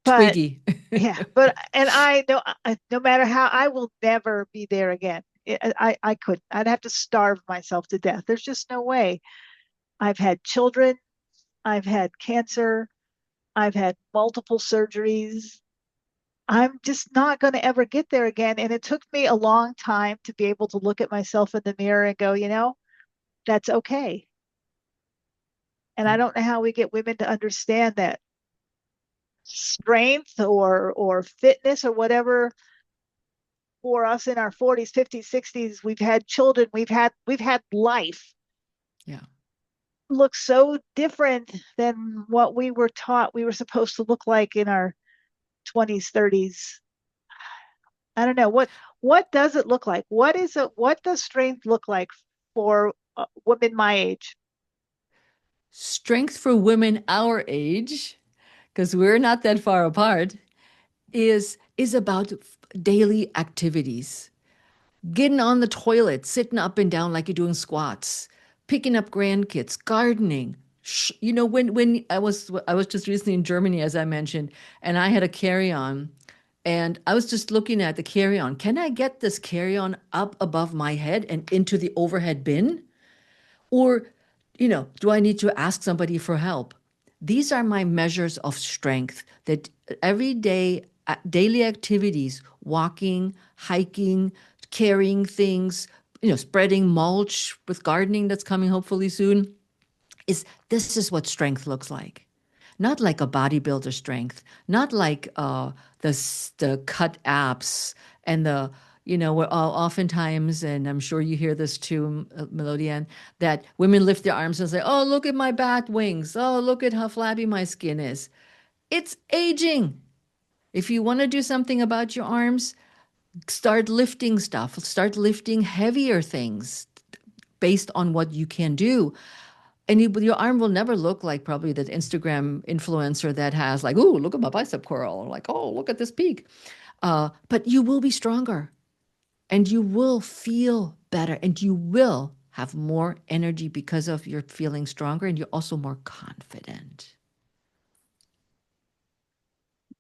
But Twiggy. yeah, but and I know no matter how, I will never be there again. I couldn't. I'd have to starve myself to death. There's just no way. I've had children. I've had cancer. I've had multiple surgeries. I'm just not going to ever get there again. And it took me a long time to be able to look at myself in the mirror and go, that's okay. And Yeah. I don't know how we get women to understand that strength or fitness or whatever for us in our 40s, 50s, 60s, we've had children, we've had life Yeah. looks so different than what we were taught we were supposed to look like in our 20s, 30s. I don't know what does it look like? What does strength look like for women my age? Strength for women our age, because we're not that far apart, is about daily activities. Getting on the toilet, sitting up and down like you're doing squats, picking up grandkids, gardening. When I was just recently in Germany, as I mentioned, and I had a carry-on, and I was just looking at the carry-on. Can I get this carry-on up above my head and into the overhead bin? Or, do I need to ask somebody for help? These are my measures of strength that every day, daily activities, walking, hiking, carrying things, spreading mulch with gardening that's coming hopefully soon, is this is what strength looks like. Not like a bodybuilder strength, not like the cut abs and we're all oftentimes, and I'm sure you hear this too, Melodian, that women lift their arms and say, oh, look at my bat wings. Oh, look at how flabby my skin is. It's aging. If you want to do something about your arms, start lifting stuff, start lifting heavier things based on what you can do. And your arm will never look like probably that Instagram influencer that has like, oh, look at my bicep curl, or like, oh, look at this peak. But you will be stronger and you will feel better and you will have more energy because of you're feeling stronger and you're also more confident.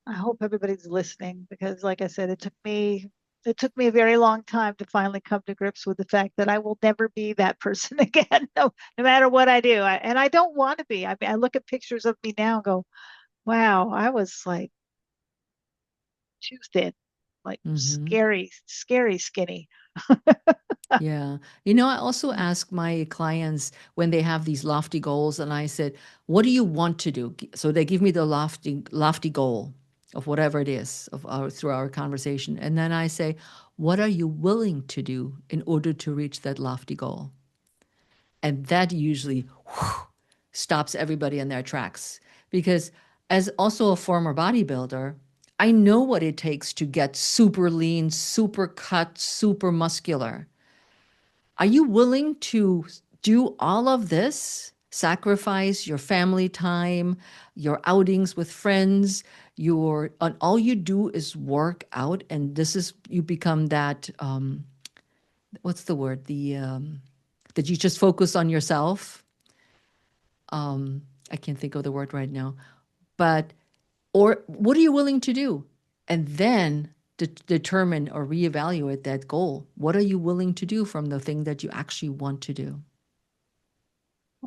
I hope everybody's listening because, like I said, it took me a very long time to finally come to grips with the fact that I will never be that person again, no matter what I do. And I don't want to be. I mean, I look at pictures of me now and go, wow, I was like too thin, like Hmm. scary, scary skinny. Yeah. I also ask my clients when they have these lofty goals, and I said, what do you want to do? So they give me the lofty goal of whatever it is through our conversation. And then I say, what are you willing to do in order to reach that lofty goal? And that usually stops everybody in their tracks. Because as also a former bodybuilder, I know what it takes to get super lean, super cut, super muscular. Are you willing to do all of this? Sacrifice your family time, your outings with friends, and all you do is work out, and this is you become that what's the word? That you just focus on yourself. I can't think of the word right now. But or what are you willing to do? And then determine or reevaluate that goal. What are you willing to do from the thing that you actually want to do?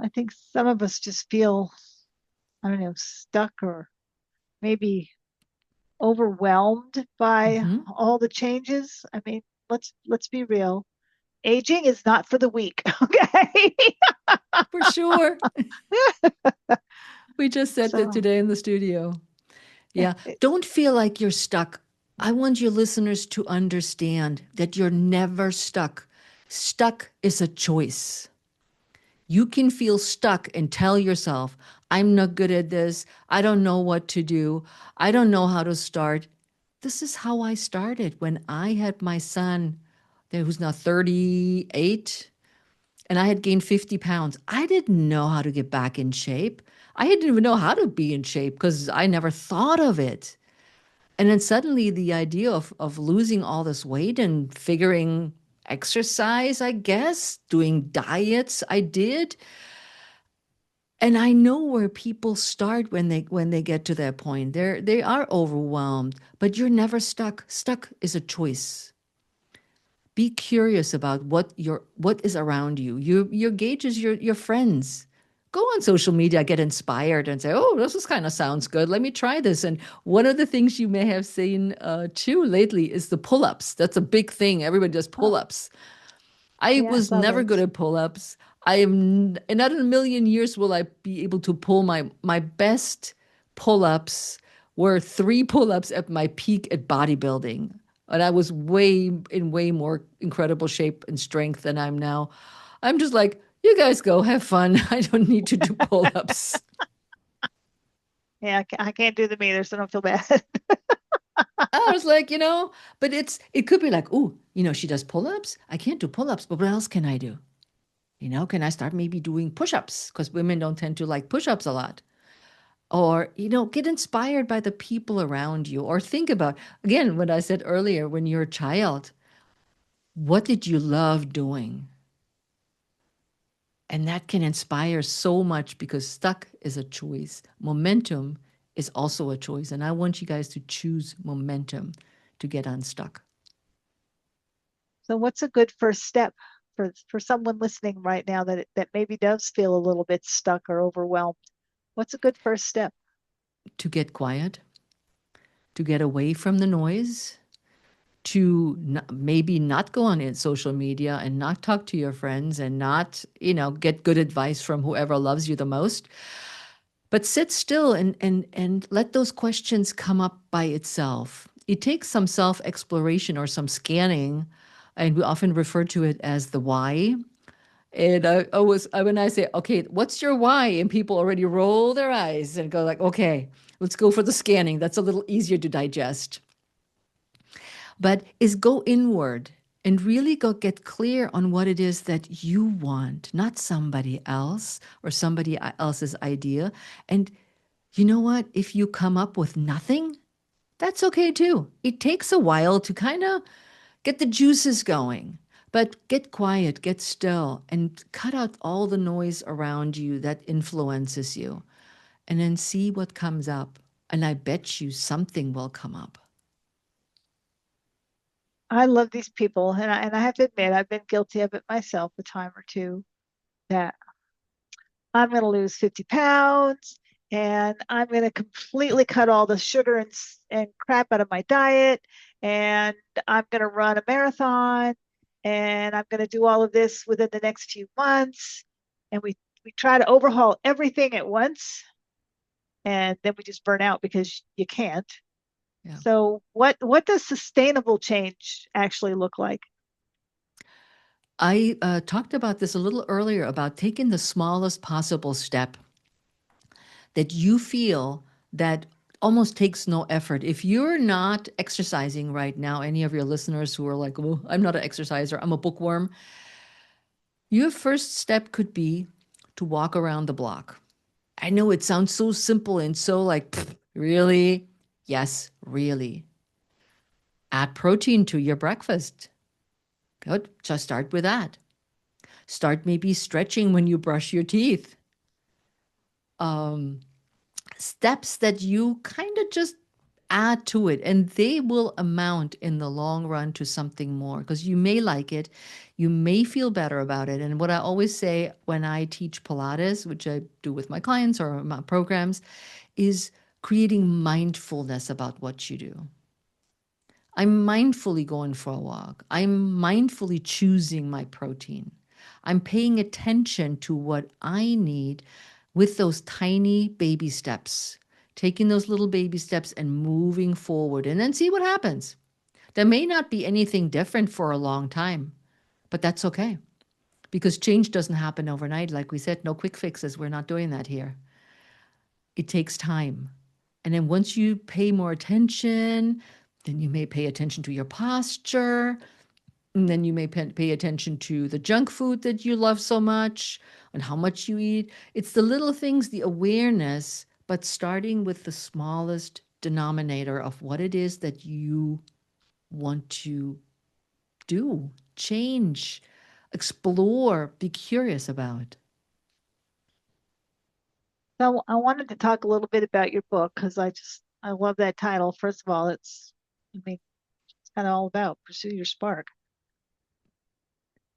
I think some of us just feel, I don't know, stuck or maybe overwhelmed by Hmm. all the changes. I mean, let's be real. Aging is not for the weak, okay? For sure. We just said that So, today in the studio. yeah, Yeah. Don't feel like you're stuck. I want your listeners to understand that you're never stuck. Stuck is a choice. You can feel stuck and tell yourself, I'm not good at this. I don't know what to do. I don't know how to start. This is how I started when I had my son, who's now 38, and I had gained 50 pounds. I didn't know how to get back in shape. I didn't even know how to be in shape because I never thought of it. And then suddenly the idea of losing all this weight and figuring exercise, I guess, doing diets, I did. And I know where people start when they get to that point. They are overwhelmed, but you're never stuck. Stuck is a choice. Be curious about what is around you. Your gauge is your friends. Go on social media, get inspired, and say, "Oh, this is kind of sounds good. Let me try this." And one of the things you may have seen too lately is the pull-ups. That's a big thing. Everybody does oh, pull-ups. I yeah, I was saw never good those. at pull-ups. not in a million years will I be able to pull my best pull-ups were three pull-ups at my peak at bodybuilding. And I was way more incredible shape and strength than I'm now. I'm just like, you guys go have fun. I don't need to do pull-ups. Yeah, I can't do them either, so don't feel bad. I was like, but it could be like, oh, she does pull-ups. I can't do pull-ups, but what else can I do? Can I start maybe doing push-ups? Because women don't tend to like push-ups a lot. Or, get inspired by the people around you. Or think about, again, what I said earlier, when you're a child, what did you love doing? And that can inspire so much because stuck is a choice. Momentum is also a choice. And I want you guys to choose momentum to get unstuck. So what's a good first step for someone listening right now that maybe does feel a little bit stuck or overwhelmed? What's a good first step? To get quiet, to get away from the noise, to maybe not go on social media and not talk to your friends and not, get good advice from whoever loves you the most, but sit still and let those questions come up by itself. It takes some self-exploration or some scanning, and we often refer to it as the why. And when I say, okay, what's your why? And people already roll their eyes and go like, okay, let's go for the scanning. That's a little easier to digest. But is go inward and really go get clear on what it is that you want, not somebody else or somebody else's idea. And you know what? If you come up with nothing, that's okay too. It takes a while to kind of get the juices going, but get quiet, get still, and cut out all the noise around you that influences you, and then see what comes up. And I bet you something will come up. I love these people, and I have to admit, I've been guilty of it myself a time or two. That I'm going to lose 50 pounds, and I'm going to completely cut all the sugar and crap out of my diet, and I'm going to run a marathon, and I'm going to do all of this within the next few months. And we try to overhaul everything at once, and then we just burn out because you can't. Yeah. So what does sustainable change actually look like? I talked about this a little earlier about taking the smallest possible step that you feel that almost takes no effort. If you're not exercising right now, any of your listeners who are like, oh, I'm not an exerciser, I'm a bookworm, your first step could be to walk around the block. I know it sounds so simple and so like, really? Yes, really. Add protein to your breakfast. Good. Just start with that. Start maybe stretching when you brush your teeth. Um, Steps that you kind of just add to it, and they will amount in the long run to something more because you may like it, you may feel better about it. And what I always say when I teach Pilates, which I do with my clients or my programs, is creating mindfulness about what you do. I'm mindfully going for a walk. I'm mindfully choosing my protein. I'm paying attention to what I need with those tiny baby steps, taking those little baby steps and moving forward, and then see what happens. There may not be anything different for a long time, but that's okay because change doesn't happen overnight. Like we said, no quick fixes. We're not doing that here. It takes time. And then once you pay more attention, then you may pay attention to your posture. And then you may pay attention to the junk food that you love so much and how much you eat. It's the little things, the awareness, but starting with the smallest denominator of what it is that you want to do, change, explore, be curious about. So I wanted to talk a little bit about your book because I love that title. First of all, I mean, it's kind of all about pursue your spark.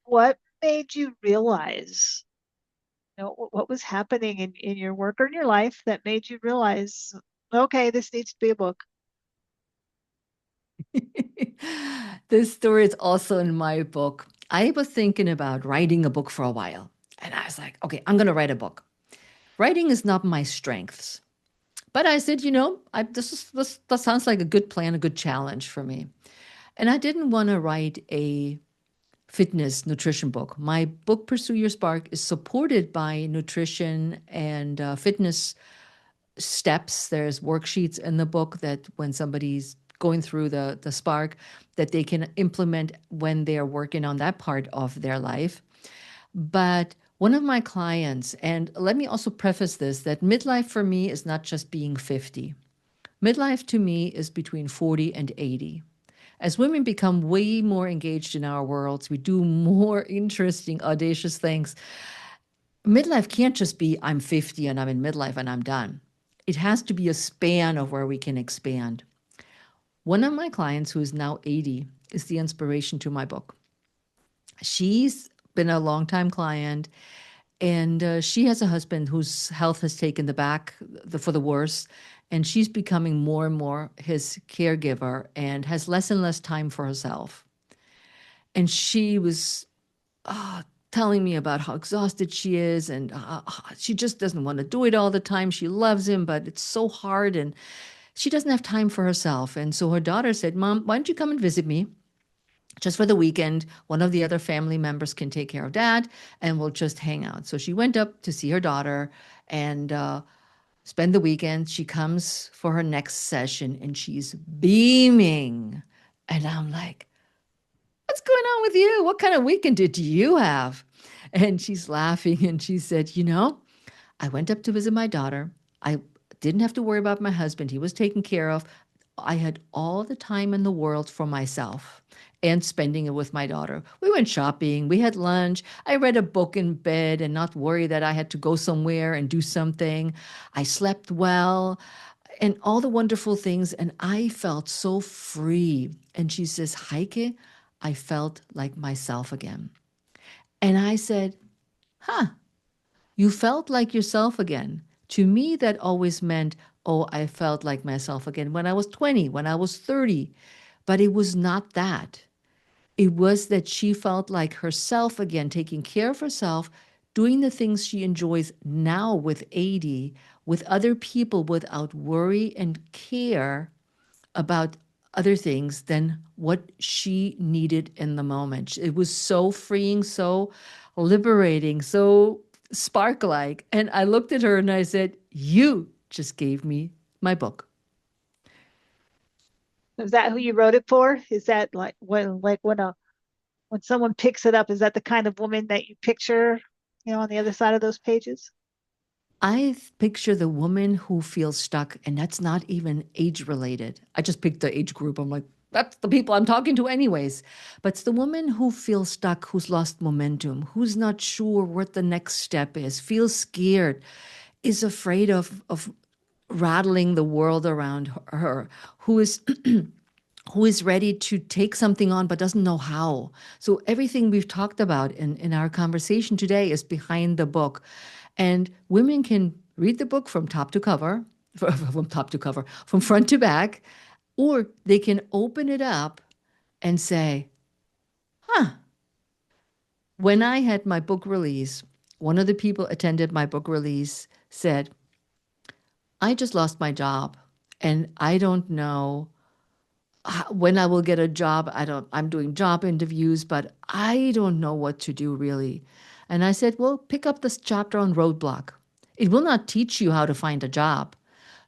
What made you realize, what was happening in your work or in your life that made you realize, okay, this needs to be a book? This story is also in my book. I was thinking about writing a book for a while. And I was like, okay, I'm going to write a book. Writing is not my strengths. But I said, this sounds like a good plan, a good challenge for me. And I didn't want to write a fitness nutrition book. My book, Pursue Your Spark, is supported by nutrition and fitness steps. There's worksheets in the book that when somebody's going through the spark, that they can implement when they're working on that part of their life. But one of my clients, and let me also preface this, that midlife for me is not just being 50. Midlife to me is between 40 and 80. As women become way more engaged in our worlds, we do more interesting, audacious things. Midlife can't just be I'm 50 and I'm in midlife and I'm done. It has to be a span of where we can expand. One of my clients, who is now 80, is the inspiration to my book. She's been a longtime client, and she has a husband whose health has taken for the worse, and she's becoming more and more his caregiver and has less and less time for herself. And she was telling me about how exhausted she is, and she just doesn't want to do it all the time. She loves him, but it's so hard, and she doesn't have time for herself. And so her daughter said, Mom, why don't you come and visit me? Just for the weekend, one of the other family members can take care of dad and we'll just hang out. So she went up to see her daughter and spend the weekend. She comes for her next session and she's beaming. And I'm like, what's going on with you? What kind of weekend did you have? And she's laughing and she said, I went up to visit my daughter. I didn't have to worry about my husband. He was taken care of. I had all the time in the world for myself and spending it with my daughter. We went shopping, we had lunch. I read a book in bed and not worry that I had to go somewhere and do something. I slept well and all the wonderful things. And I felt so free. And she says, Heike, I felt like myself again. And I said, huh, you felt like yourself again. To me, that always meant, oh, I felt like myself again when I was 20, when I was 30. But it was not that. It was that she felt like herself again, taking care of herself, doing the things she enjoys now with 80, with other people without worry and care about other things than what she needed in the moment. It was so freeing, so liberating, so spark like. And I looked at her and I said, you just gave me my book. Is that who you wrote it for? Is that when someone picks it up, is that the kind of woman that you picture, on the other side of those pages? I picture the woman who feels stuck, and that's not even age related. I just picked the age group. I'm like, that's the people I'm talking to, anyways. But it's the woman who feels stuck, who's lost momentum, who's not sure what the next step is, feels scared, is afraid of rattling the world around her, who is who is ready to take something on but doesn't know how. So everything we've talked about in our conversation today is behind the book. And women can read the book from top to cover, from top to cover, from front to back, or they can open it up and say, huh, when I had my book release, one of the people attended my book release said, I just lost my job and I don't know when I will get a job. I'm doing job interviews, but I don't know what to do really. And I said, well, pick up this chapter on roadblock. It will not teach you how to find a job,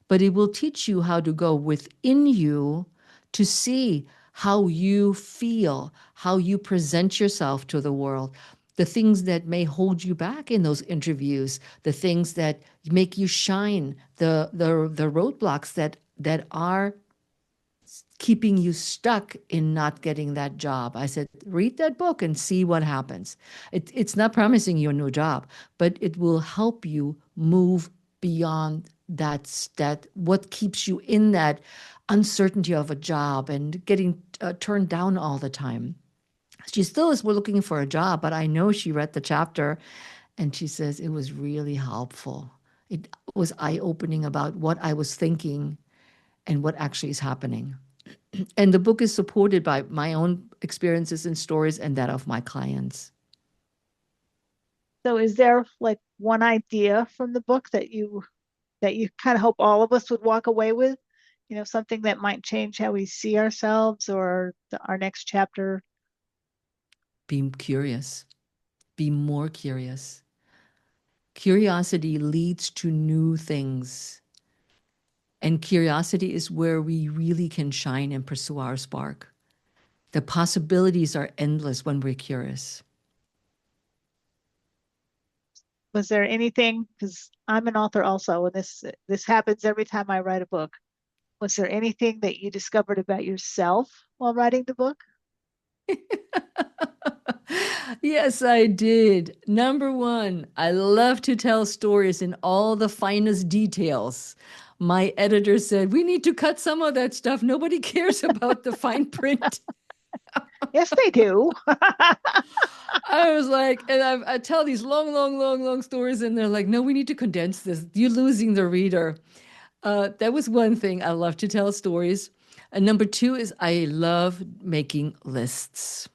but it will teach you how to go within you to see how you feel, how you present yourself to the world, the things that may hold you back in those interviews, the things that make you shine, the roadblocks that are keeping you stuck in not getting that job. I said, read that book and see what happens. It's not promising you a new job, but it will help you move beyond that what keeps you in that uncertainty of a job and getting turned down all the time. She still is looking for a job, but I know she read the chapter and she says it was really helpful. It was eye-opening about what I was thinking and what actually is happening. And the book is supported by my own experiences and stories and that of my clients. So is there like one idea from the book that you kind of hope all of us would walk away with? Something that might change how we see ourselves or our next chapter. Be curious, be more curious. Curiosity leads to new things. And curiosity is where we really can shine and pursue our spark. The possibilities are endless when we're curious. Was there anything, because I'm an author also, and this happens every time I write a book. Was there anything that you discovered about yourself while writing the book? Yes, I did. Number one, I love to tell stories in all the finest details. My editor said, we need to cut some of that stuff. Nobody cares about the fine print. Yes, they do. I was like, and I tell these long, long, long, long stories, and they're like, no, we need to condense this. You're losing the reader. That was one thing. I love to tell stories. And number two is I love making lists.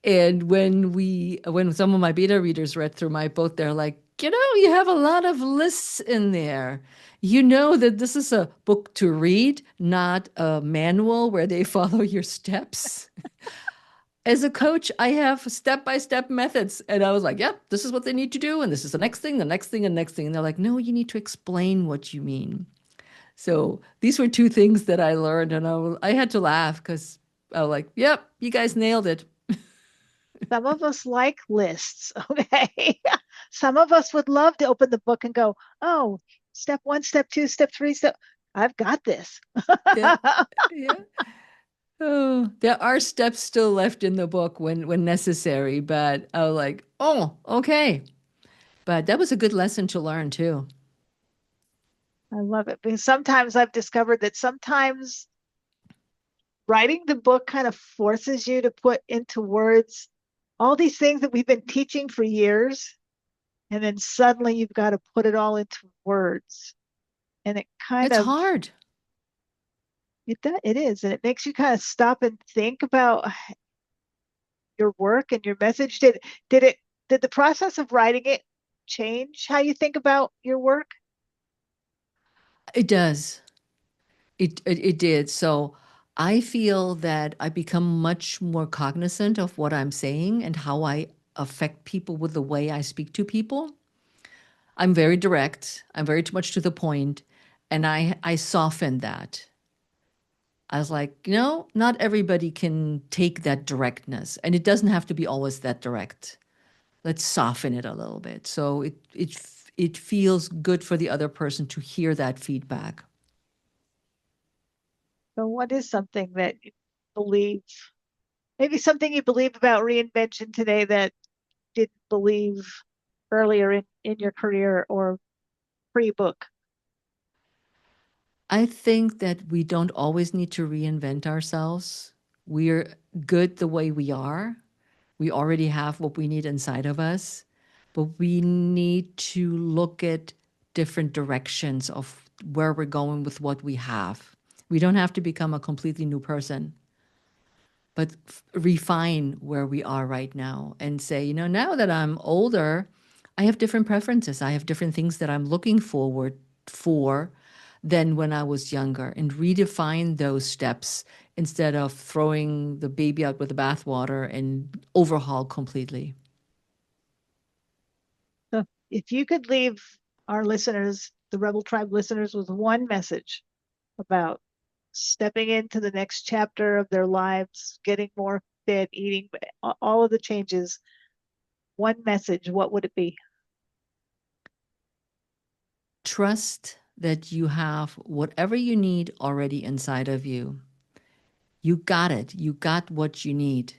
And when some of my beta readers read through my book, they're like, you have a lot of lists in there. You know that this is a book to read, not a manual where they follow your steps. As a coach, I have step-by-step methods. And I was like, yep, this is what they need to do. And this is the next thing, the next thing, and next thing. And they're like, no, you need to explain what you mean. So these were two things that I learned. And I had to laugh because I was like, yep, you guys nailed it. Some of us like lists, okay? Some of us would love to open the book and go, oh, step one, step two, step three, step. I've got this. Yeah. Yeah. Oh, there are steps still left in the book when necessary, but I was like, oh, okay. But that was a good lesson to learn too. I love it because sometimes I've discovered that sometimes writing the book kind of forces you to put into words all these things that we've been teaching for years. And then suddenly you've got to put it all into words. And it kind It's of, hard. it is. And it makes you kind of stop and think about your work and your message. Did it, did the process of writing it change how you think about your work? It does. It did. So I feel that I become much more cognizant of what I'm saying and how I affect people with the way I speak to people. I'm very direct. I'm very much to the point, and I soften that. I was like, not everybody can take that directness, and it doesn't have to be always that direct. Let's soften it a little bit. So it feels good for the other person to hear that feedback. So, what is something that you believe, maybe something you believe about reinvention today that didn't believe earlier in your career or pre-book? I think that we don't always need to reinvent ourselves. We're good the way we are. We already have what we need inside of us, but we need to look at different directions of where we're going with what we have. We don't have to become a completely new person, but refine where we are right now and say, now that I'm older, I have different preferences. I have different things that I'm looking forward for than when I was younger, and redefine those steps instead of throwing the baby out with the bathwater and overhaul completely. So, if you could leave our listeners, the Rebel Tribe listeners, with one message about stepping into the next chapter of their lives, getting more fit, eating all of the changes, one message, what would it be? Trust that you have whatever you need already inside of you. You got it. You got what you need.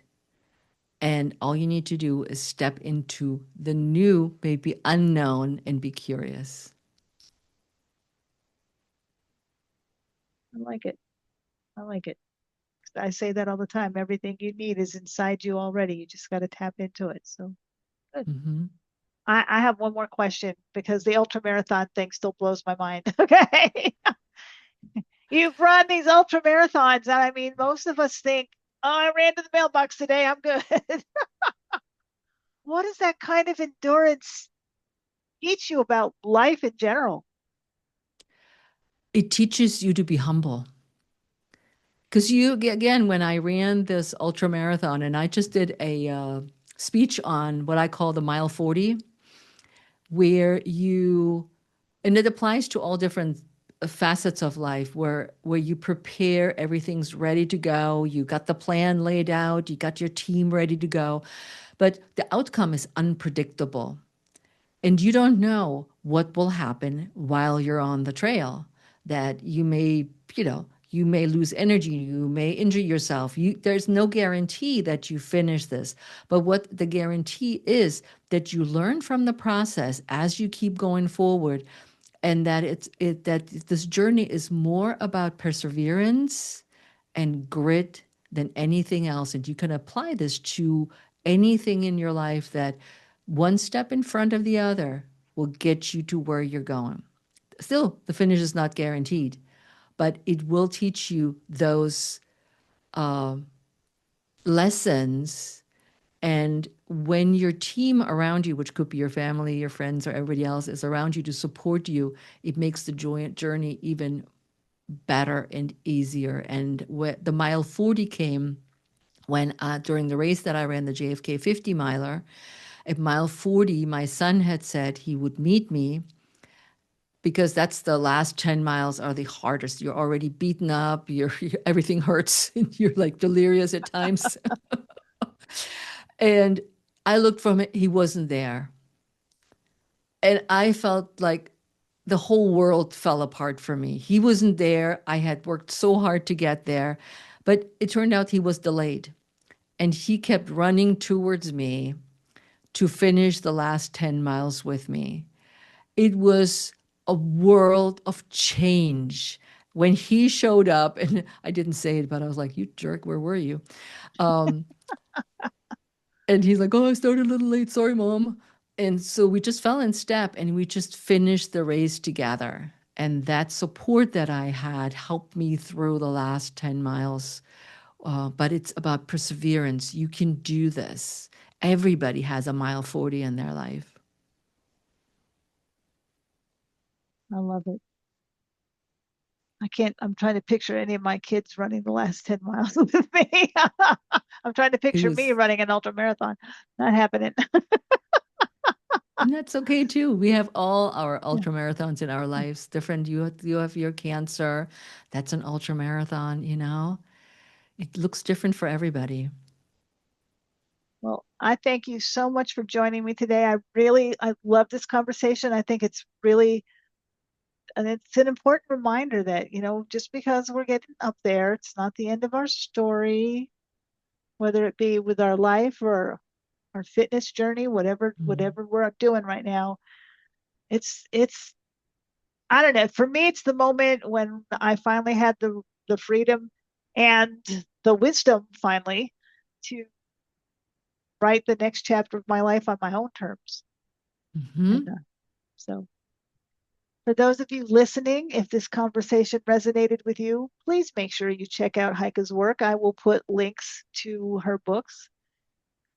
And all you need to do is step into the new, maybe unknown, and be curious. I like it. I like it. I say that all the time. Everything you need is inside you already. You just got to tap into it. So good. Hmm. I have one more question because the ultra marathon thing still blows my mind. Okay. You've run these ultra marathons, and I mean, most of us think, oh, I ran to the mailbox today. I'm good. what does that kind of endurance teach you about life in general? It teaches you to be humble. Because you, again, when I ran this ultra marathon and I just did a speech on what I call the mile 40, where you, and it applies to all different facets of life where you prepare, everything's ready to go, you got the plan laid out, you got your team ready to go, but the outcome is unpredictable. And you don't know what will happen while you're on the trail. That you may, you may lose energy, you may injure yourself. There's no guarantee that you finish this. But what the guarantee is that you learn from the process as you keep going forward, and that that this journey is more about perseverance and grit than anything else. And you can apply this to anything in your life, that one step in front of the other will get you to where you're going. Still, the finish is not guaranteed, but it will teach you those uh, lessons. And when your team around you, which could be your family, your friends, or everybody else, is around you to support you, it makes the journey even better and easier. And the mile 40 came when during the race that I ran, the JFK 50 miler, at mile 40, my son had said he would meet me because that's the last 10 miles are the hardest. You're already beaten up, everything hurts, and you're like delirious at times. And I looked from it, he wasn't there. And I felt like the whole world fell apart for me. He wasn't there. I had worked so hard to get there, but it turned out he was delayed. And he kept running towards me to finish the last 10 miles with me. It was a world of change. When he showed up, and I didn't say it, but I was like, "You jerk, where were you?" Um, and he's like, "Oh, I started a little late. Sorry, mom." And so we just fell in step and we just finished the race together. And that support that I had helped me through the last 10 miles. But it's about perseverance. You can do this. Everybody has a mile 40 in their life. I love it. I can't, I'm trying to picture any of my kids running the last 10 miles with me. I'm trying to It picture me was, running an ultra marathon. Not happening. and that's okay too. We have all our Yeah. ultra marathons in our lives. Different. You have your cancer. That's an ultra marathon, you know? It looks different for everybody. Well, I thank you so much for joining me today. I love this conversation. I think it's really, and it's an important reminder that, just because we're getting up there, it's not the end of our story, whether it be with our life or our fitness journey, Mm. whatever we're doing right now. It's I don't know. For me, it's the moment when I finally had the freedom and the wisdom finally to write the next chapter of my life on my own terms. And Hmm. so, for those of you listening, if this conversation resonated with you, please make sure you check out Heike's work. I will put links to her books,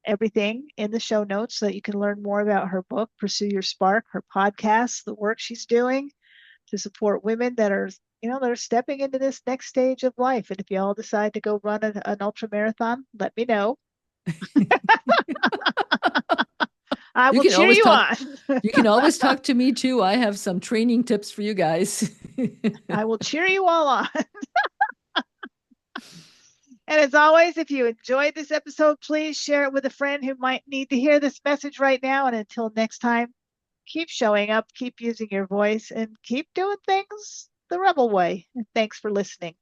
everything in the show notes so that you can learn more about her book, Pursue Your Spark, her podcast, the work she's doing to support women that are stepping into this next stage of life. And if you all decide to go run an ultra marathon, let me know. I You will can cheer always you talk. on. You can always talk to me too. I have some training tips for you guys. I will cheer you all on. And as always, if you enjoyed this episode, please share it with a friend who might need to hear this message right now. And until next time, keep showing up, keep using your voice, and keep doing things the rebel way. And thanks for listening.